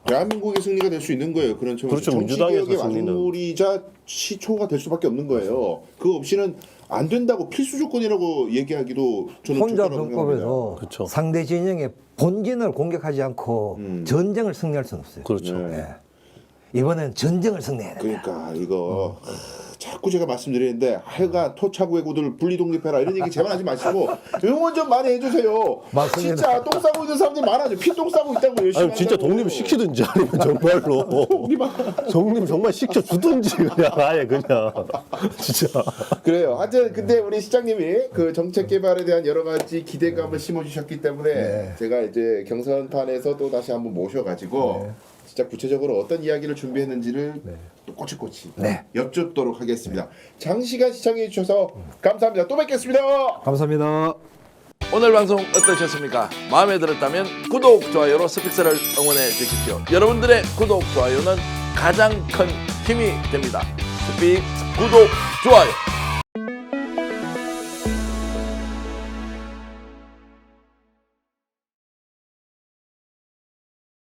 대한민국의 승리가 될 수 있는 거예요. 그런 그렇죠. 정치개혁의 민주당에서 승리는. 마무리자 시초가 될 수밖에 없는 거예요. 그거 없이는 안 된다고 필수 조건이라고 얘기하기도 저는 혼자 적절하다고 생각합니다. 병법에서 그렇죠. 상대 진영의 본진을 공격하지 않고 전쟁을 승리할 수는 없어요. 그렇죠. 네. 이번엔 전쟁을 승리해야 됩니다. 그러니까 이거 자꾸 제가 말씀드리는데 하여간 토착 외구들 분리 독립해라 이런 얘기 제발 하지 마시고 응원 좀 많이 해주세요. 맞습니다. 진짜 똥 싸고 있는 사람들 많아요. 피똥 싸고 있다고 열심히 아니 진짜 한다고. 독립 시키든지 아니면 정말로 독립 정말 시켜주든지 그냥 아예 그냥 진짜 그래요. 하여튼 근데 우리 시장님이 그 정책 개발에 대한 여러 가지 기대감을 심어주셨기 때문에 제가 이제 경선판에서 또 다시 한번 모셔가지고 진짜 구체적으로 어떤 이야기를 준비했는지를 또 꼬치꼬치 여쭙도록 하겠습니다. 장시간 시청해 주셔서 감사합니다. 또 뵙겠습니다. 감사합니다. 오늘 방송 어떠셨습니까? 마음에 들었다면 구독, 좋아요로 스픽스를 응원해 주십시오. 여러분들의 구독, 좋아요는 가장 큰 힘이 됩니다. 스픽스 구독, 좋아요.